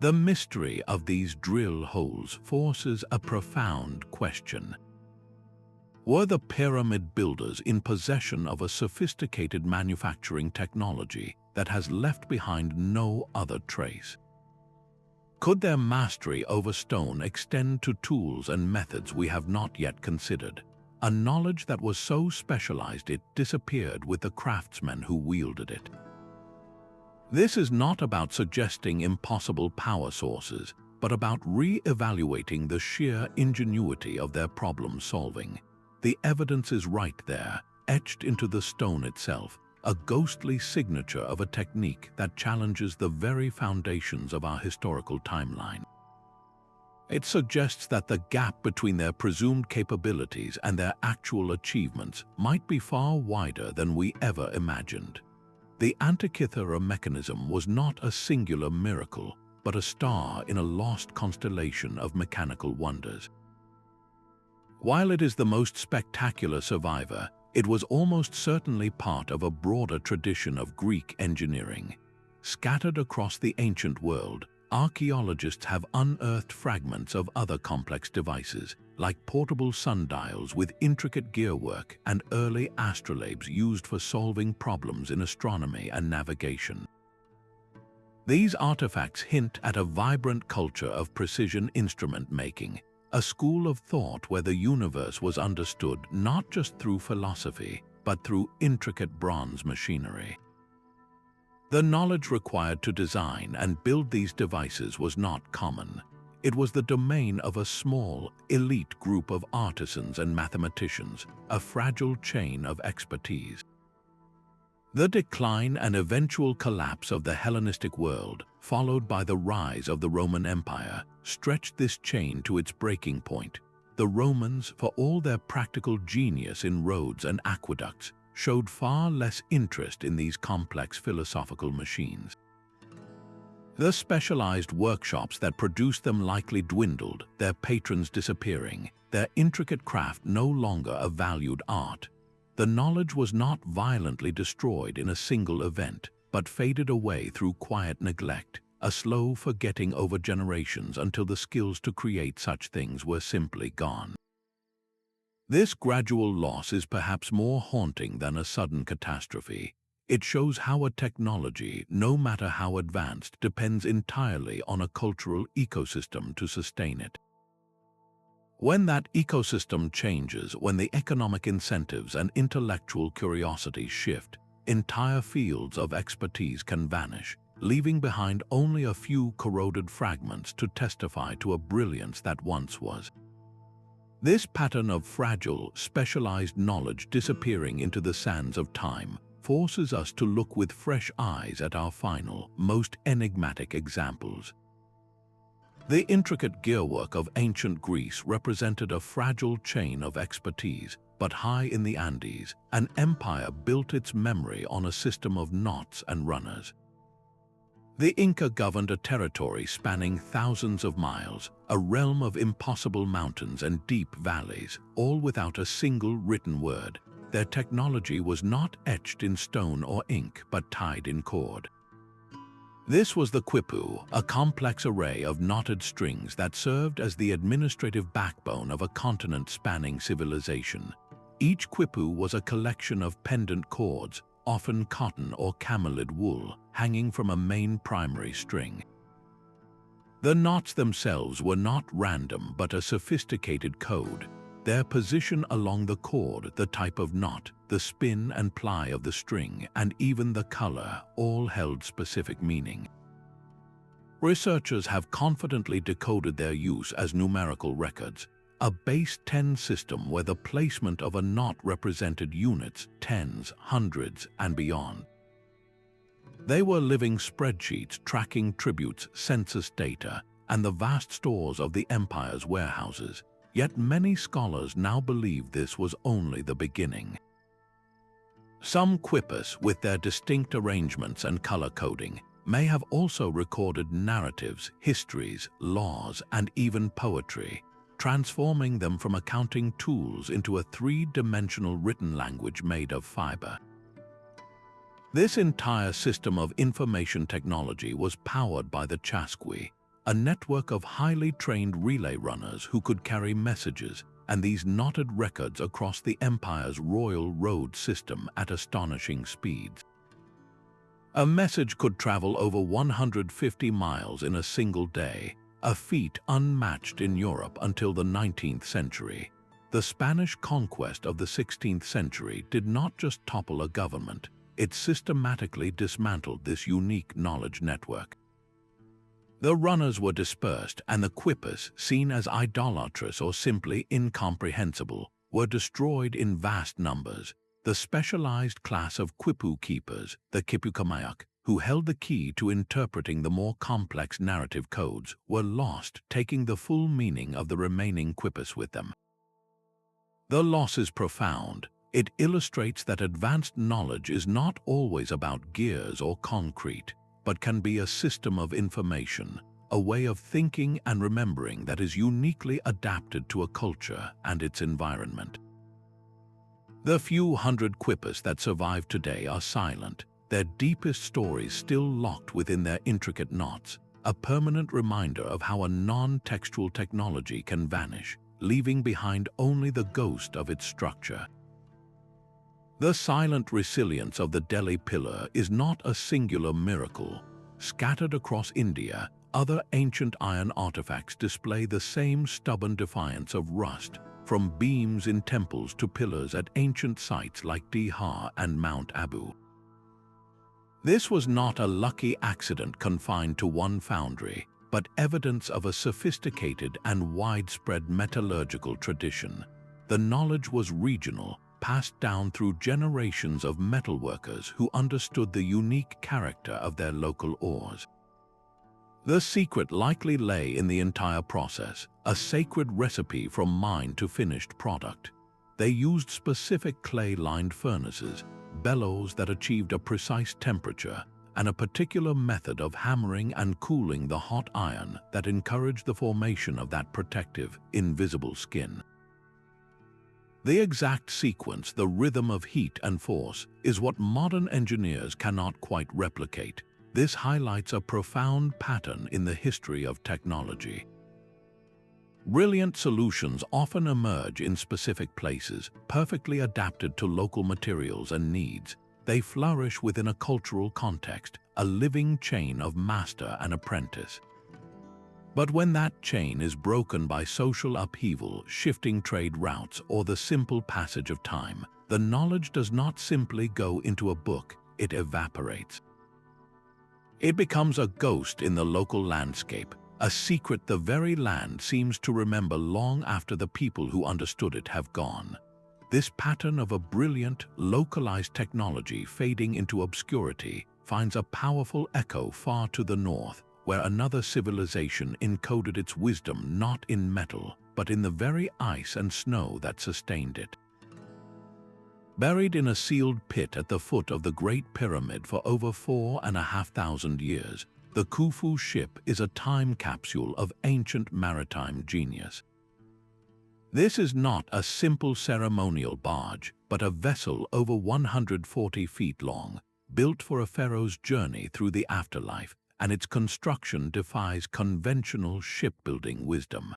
The mystery of these drill holes forces a profound question. Were the pyramid builders in possession of a sophisticated manufacturing technology that has left behind no other trace? Could their mastery over stone extend to tools and methods we have not yet considered, a knowledge that was so specialized it disappeared with the craftsmen who wielded it? This is not about suggesting impossible power sources, but about re-evaluating the sheer ingenuity of their problem-solving. The evidence is right there, etched into the stone itself, a ghostly signature of a technique that challenges the very foundations of our historical timeline. It suggests that the gap between their presumed capabilities and their actual achievements might be far wider than we ever imagined. The Antikythera Mechanism was not a singular miracle, but a star in a lost constellation of mechanical wonders. While it is the most spectacular survivor, it was almost certainly part of a broader tradition of Greek engineering. Scattered across the ancient world, archaeologists have unearthed fragments of other complex devices, like portable sundials with intricate gearwork and early astrolabes used for solving problems in astronomy and navigation. These artifacts hint at a vibrant culture of precision instrument making, a school of thought where the universe was understood not just through philosophy, but through intricate bronze machinery. The knowledge required to design and build these devices was not common. It was the domain of a small, elite group of artisans and mathematicians, a fragile chain of expertise. The decline and eventual collapse of the Hellenistic world, followed by the rise of the Roman Empire, stretched this chain to its breaking point. The Romans, for all their practical genius in roads and aqueducts, showed far less interest in these complex philosophical machines. The specialized workshops that produced them likely dwindled, their patrons disappearing, their intricate craft no longer a valued art. The knowledge was not violently destroyed in a single event, but faded away through quiet neglect, a slow forgetting over generations until the skills to create such things were simply gone. This gradual loss is perhaps more haunting than a sudden catastrophe. It shows how a technology, no matter how advanced, depends entirely on a cultural ecosystem to sustain it. When that ecosystem changes, when the economic incentives and intellectual curiosity shift, entire fields of expertise can vanish, leaving behind only a few corroded fragments to testify to a brilliance that once was. This pattern of fragile, specialized knowledge disappearing into the sands of time forces us to look with fresh eyes at our final, most enigmatic examples. The intricate gearwork of ancient Greece represented a fragile chain of expertise, but high in the Andes, an empire built its memory on a system of knots and runners. The Inca governed a territory spanning thousands of miles, a realm of impossible mountains and deep valleys, all without a single written word. Their technology was not etched in stone or ink, but tied in cord. This was the quipu, a complex array of knotted strings that served as the administrative backbone of a continent-spanning civilization. Each quipu was a collection of pendant cords, often cotton or camelid wool, hanging from a main primary string. The knots themselves were not random but a sophisticated code. Their position along the cord, the type of knot, the spin and ply of the string, and even the color, all held specific meaning. Researchers have confidently decoded their use as numerical records, a base 10 system where the placement of a knot represented units, tens, hundreds, and beyond. They were living spreadsheets tracking tributes, census data, and the vast stores of the empire's warehouses. Yet many scholars now believe this was only the beginning. Some quipus, with their distinct arrangements and color coding, may have also recorded narratives, histories, laws, and even poetry, transforming them from accounting tools into a three-dimensional written language made of fiber. This entire system of information technology was powered by the chasqui, a network of highly trained relay runners who could carry messages and these knotted records across the empire's royal road system at astonishing speeds. A message could travel over 150 miles in a single day, a feat unmatched in Europe until the 19th century. The Spanish conquest of the 16th century did not just topple a government, it systematically dismantled this unique knowledge network. The runners were dispersed, and the quippers, seen as idolatrous or simply incomprehensible, were destroyed in vast numbers. The specialized class of quipu keepers, the Kipukamayak, who held the key to interpreting the more complex narrative codes, were lost, taking the full meaning of the remaining quippers with them. The loss is profound. It illustrates that advanced knowledge is not always about gears or concrete, but can be a system of information, a way of thinking and remembering that is uniquely adapted to a culture and its environment. The few hundred quippers that survive today are silent, their deepest stories still locked within their intricate knots, a permanent reminder of how a non-textual technology can vanish, leaving behind only the ghost of its structure. The silent resilience of the Delhi pillar is not a singular miracle. Scattered across India, other ancient iron artifacts display the same stubborn defiance of rust, from beams in temples to pillars at ancient sites like Dihar and Mount Abu. This was not a lucky accident confined to one foundry, but evidence of a sophisticated and widespread metallurgical tradition. The knowledge was regional, passed down through generations of metalworkers who understood the unique character of their local ores. The secret likely lay in the entire process, a sacred recipe from mine to finished product. They used specific clay-lined furnaces, bellows that achieved a precise temperature, and a particular method of hammering and cooling the hot iron that encouraged the formation of that protective, invisible skin. The exact sequence, the rhythm of heat and force, is what modern engineers cannot quite replicate. This highlights a profound pattern in the history of technology. Brilliant solutions often emerge in specific places, perfectly adapted to local materials and needs. They flourish within a cultural context, a living chain of master and apprentice. But when that chain is broken by social upheaval, shifting trade routes, or the simple passage of time, the knowledge does not simply go into a book, it evaporates. It becomes a ghost in the local landscape, a secret the very land seems to remember long after the people who understood it have gone. This pattern of a brilliant, localized technology fading into obscurity finds a powerful echo far to the north, where another civilization encoded its wisdom not in metal, but in the very ice and snow that sustained it. Buried in a sealed pit at the foot of the Great Pyramid for over 4,500 years, the Khufu ship is a time capsule of ancient maritime genius. This is not a simple ceremonial barge, but a vessel over 140 feet long, built for a pharaoh's journey through the afterlife, and its construction defies conventional shipbuilding wisdom.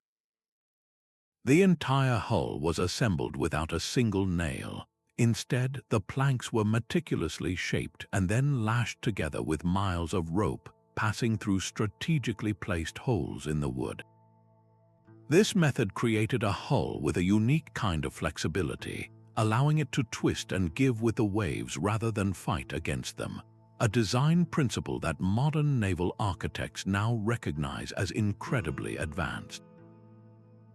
The entire hull was assembled without a single nail. Instead, the planks were meticulously shaped and then lashed together with miles of rope passing through strategically placed holes in the wood. This method created a hull with a unique kind of flexibility, allowing it to twist and give with the waves rather than fight against them, a design principle that modern naval architects now recognize as incredibly advanced.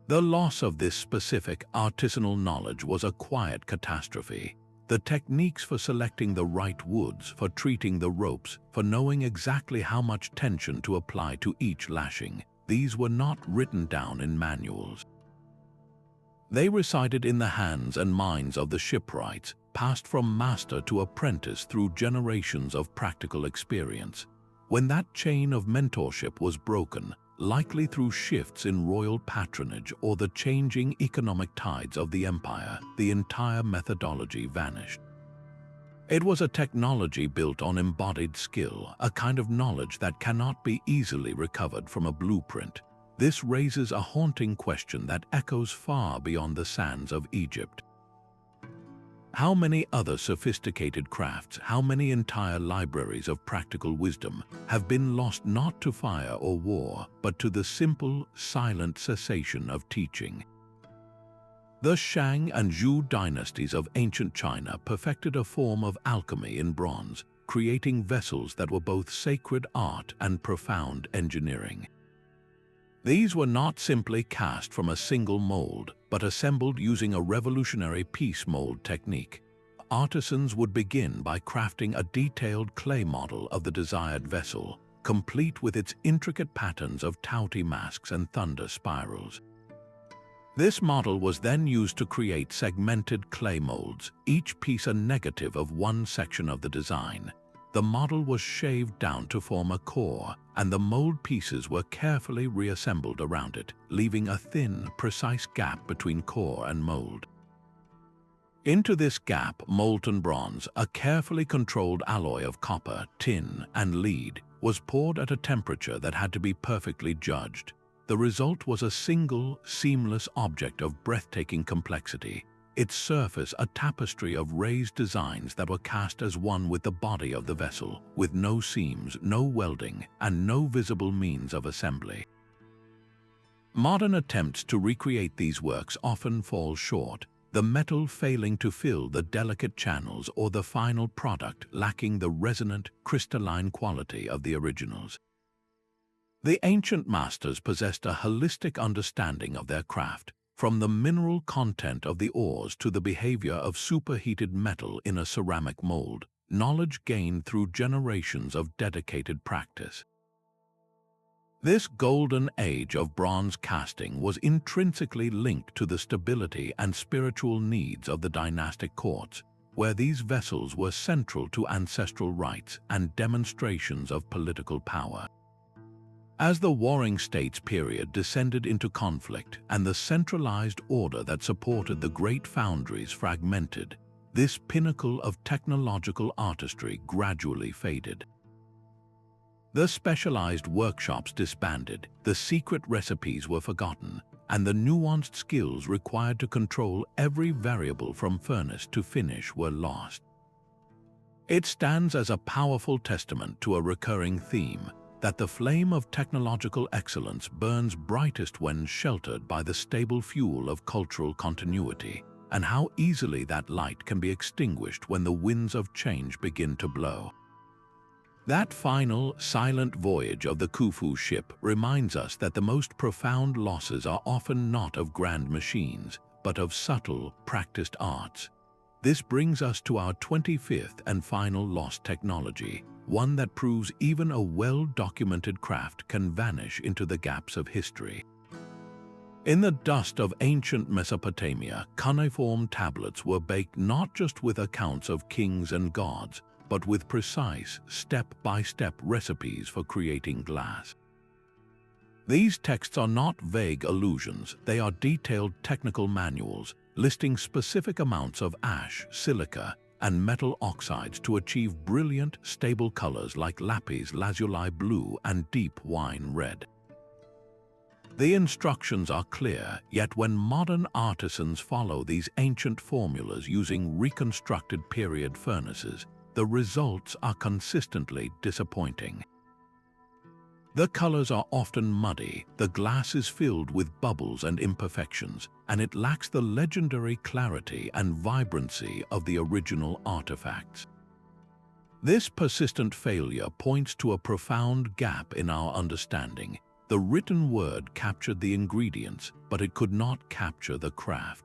The loss of this specific artisanal knowledge was a quiet catastrophe. The techniques for selecting the right woods, for treating the ropes, for knowing exactly how much tension to apply to each lashing, these were not written down in manuals. They resided in the hands and minds of the shipwrights, passed from master to apprentice through generations of practical experience. When that chain of mentorship was broken, likely through shifts in royal patronage or the changing economic tides of the empire, the entire methodology vanished. It was a technology built on embodied skill, a kind of knowledge that cannot be easily recovered from a blueprint. This raises a haunting question that echoes far beyond the sands of Egypt. How many other sophisticated crafts, how many entire libraries of practical wisdom have been lost not to fire or war, but to the simple, silent cessation of teaching? The Shang and Zhou dynasties of ancient China perfected a form of alchemy in bronze, creating vessels that were both sacred art and profound engineering. These were not simply cast from a single mold, but assembled using a revolutionary piece mold technique. Artisans would begin by crafting a detailed clay model of the desired vessel, complete with its intricate patterns of Tauti masks and thunder spirals. This model was then used to create segmented clay molds, each piece a negative of one section of the design. The model was shaved down to form a core, and the mold pieces were carefully reassembled around it, leaving a thin, precise gap between core and mold. Into this gap, molten bronze, a carefully controlled alloy of copper, tin, and lead, was poured at a temperature that had to be perfectly judged. The result was a single, seamless object of breathtaking complexity, its surface a tapestry of raised designs that were cast as one with the body of the vessel, with no seams, no welding, and no visible means of assembly. Modern attempts to recreate these works often fall short, the metal failing to fill the delicate channels or the final product lacking the resonant, crystalline quality of the originals. The ancient masters possessed a holistic understanding of their craft, from the mineral content of the ores to the behavior of superheated metal in a ceramic mold, knowledge gained through generations of dedicated practice. This golden age of bronze casting was intrinsically linked to the stability and spiritual needs of the dynastic courts, where these vessels were central to ancestral rites and demonstrations of political power. As the warring states period descended into conflict and the centralized order that supported the great foundries fragmented, this pinnacle of technological artistry gradually faded. The specialized workshops disbanded, the secret recipes were forgotten, and the nuanced skills required to control every variable from furnace to finish were lost. It stands as a powerful testament to a recurring theme, that the flame of technological excellence burns brightest when sheltered by the stable fuel of cultural continuity, and how easily that light can be extinguished when the winds of change begin to blow. That final, silent voyage of the Khufu ship reminds us that the most profound losses are often not of grand machines, but of subtle, practiced arts. This brings us to our 25th and final lost technology, one that proves even a well-documented craft can vanish into the gaps of history. In the dust of ancient Mesopotamia, cuneiform tablets were baked not just with accounts of kings and gods, but with precise, step-by-step recipes for creating glass. These texts are not vague allusions, they are detailed technical manuals, listing specific amounts of ash, silica, and metal oxides to achieve brilliant, stable colors like lapis lazuli blue and deep wine red. The instructions are clear, yet when modern artisans follow these ancient formulas using reconstructed period furnaces, the results are consistently disappointing. The colors are often muddy, the glass is filled with bubbles and imperfections, and it lacks the legendary clarity and vibrancy of the original artifacts. This persistent failure points to a profound gap in our understanding. The written word captured the ingredients, but it could not capture the craft.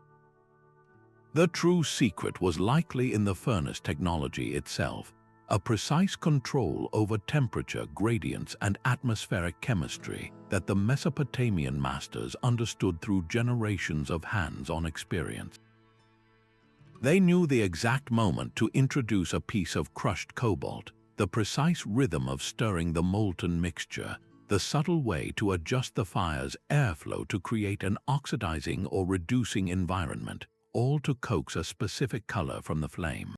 The true secret was likely in the furnace technology itself, a precise control over temperature, gradients, and atmospheric chemistry that the Mesopotamian masters understood through generations of hands-on experience. They knew the exact moment to introduce a piece of crushed cobalt, the precise rhythm of stirring the molten mixture, the subtle way to adjust the fire's airflow to create an oxidizing or reducing environment, all to coax a specific color from the flame.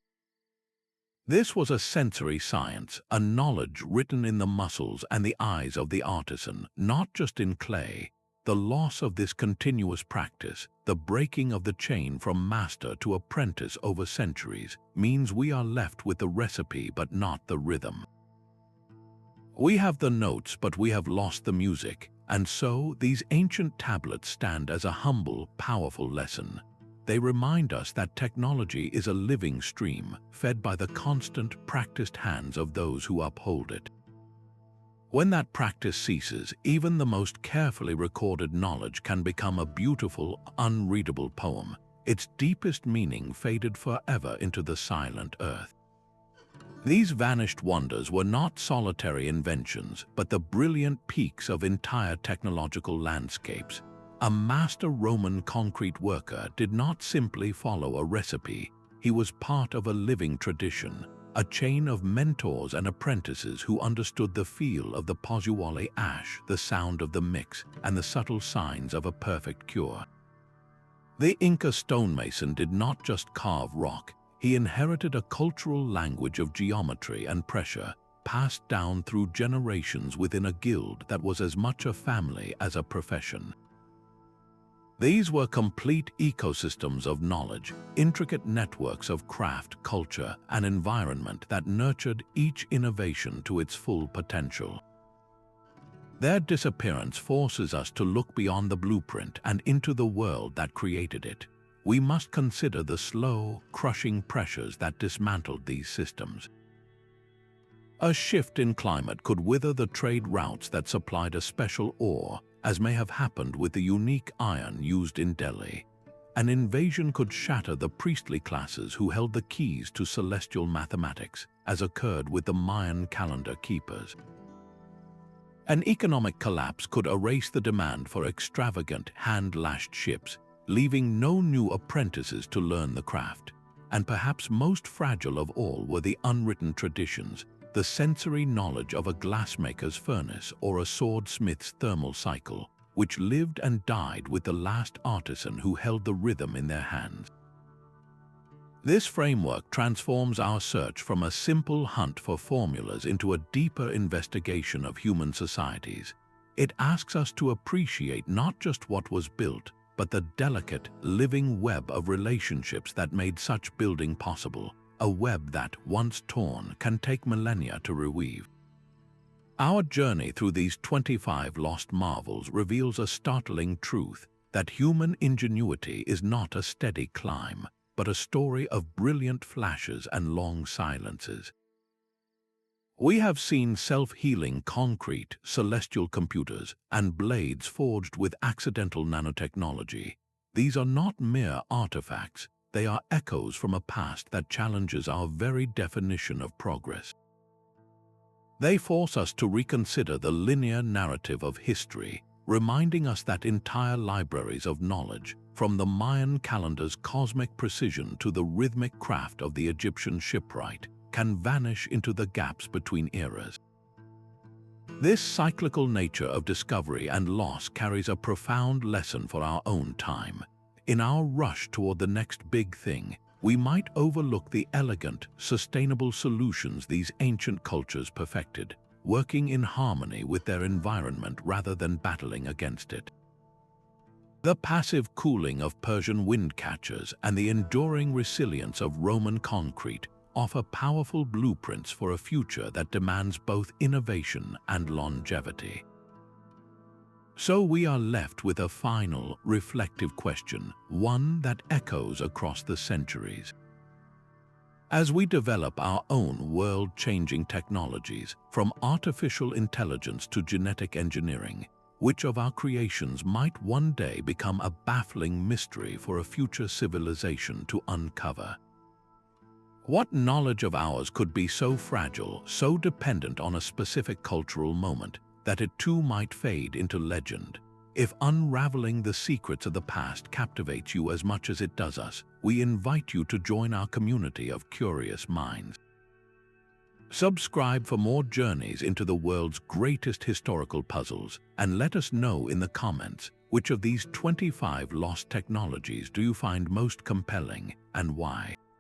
This was a sensory science, a knowledge written in the muscles and the eyes of the artisan, not just in clay. The loss of this continuous practice, the breaking of the chain from master to apprentice over centuries, means we are left with the recipe but not the rhythm. We have the notes, but we have lost the music, and so these ancient tablets stand as a humble, powerful lesson. They remind us that technology is a living stream, fed by the constant, practiced hands of those who uphold it. When that practice ceases, even the most carefully recorded knowledge can become a beautiful, unreadable poem, its deepest meaning faded forever into the silent earth. These vanished wonders were not solitary inventions, but the brilliant peaks of entire technological landscapes. A master Roman concrete worker did not simply follow a recipe, he was part of a living tradition, a chain of mentors and apprentices who understood the feel of the pozzuoli ash, the sound of the mix, and the subtle signs of a perfect cure. The Inca stonemason did not just carve rock, he inherited a cultural language of geometry and pressure, passed down through generations within a guild that was as much a family as a profession. These were complete ecosystems of knowledge, intricate networks of craft, culture, and environment that nurtured each innovation to its full potential. Their disappearance forces us to look beyond the blueprint and into the world that created it. We must consider the slow, crushing pressures that dismantled these systems. A shift in climate could wither the trade routes that supplied a special ore, as may have happened with the unique iron used in Delhi. An invasion could shatter the priestly classes who held the keys to celestial mathematics, as occurred with the Mayan calendar keepers. An economic collapse could erase the demand for extravagant, hand-lashed ships, leaving no new apprentices to learn the craft. And perhaps most fragile of all were the unwritten traditions, the sensory knowledge of a glassmaker's furnace or a swordsmith's thermal cycle, which lived and died with the last artisan who held the rhythm in their hands. This framework transforms our search from a simple hunt for formulas into a deeper investigation of human societies. It asks us to appreciate not just what was built, but the delicate, living web of relationships that made such building possible, a web that, once torn, can take millennia to reweave. Our journey through these 25 lost marvels reveals a startling truth, that human ingenuity is not a steady climb, but a story of brilliant flashes and long silences. We have seen self-healing concrete, celestial computers, and blades forged with accidental nanotechnology. These are not mere artifacts, they are echoes from a past that challenges our very definition of progress. They force us to reconsider the linear narrative of history, reminding us that entire libraries of knowledge, from the Mayan calendar's cosmic precision to the rhythmic craft of the Egyptian shipwright, can vanish into the gaps between eras. This cyclical nature of discovery and loss carries a profound lesson for our own time. In our rush toward the next big thing, we might overlook the elegant, sustainable solutions these ancient cultures perfected, working in harmony with their environment rather than battling against it. The passive cooling of Persian wind catchers and the enduring resilience of Roman concrete offer powerful blueprints for a future that demands both innovation and longevity. So we are left with a final, reflective question, one that echoes across the centuries. As we develop our own world-changing technologies, from artificial intelligence to genetic engineering, which of our creations might one day become a baffling mystery for a future civilization to uncover? What knowledge of ours could be so fragile, so dependent on a specific cultural moment, that it too might fade into legend? If unraveling the secrets of the past captivates you as much as it does us, we invite you to join our community of curious minds. Subscribe for more journeys into the world's greatest historical puzzles, and let us know in the comments, which of these 25 lost technologies do you find most compelling and why?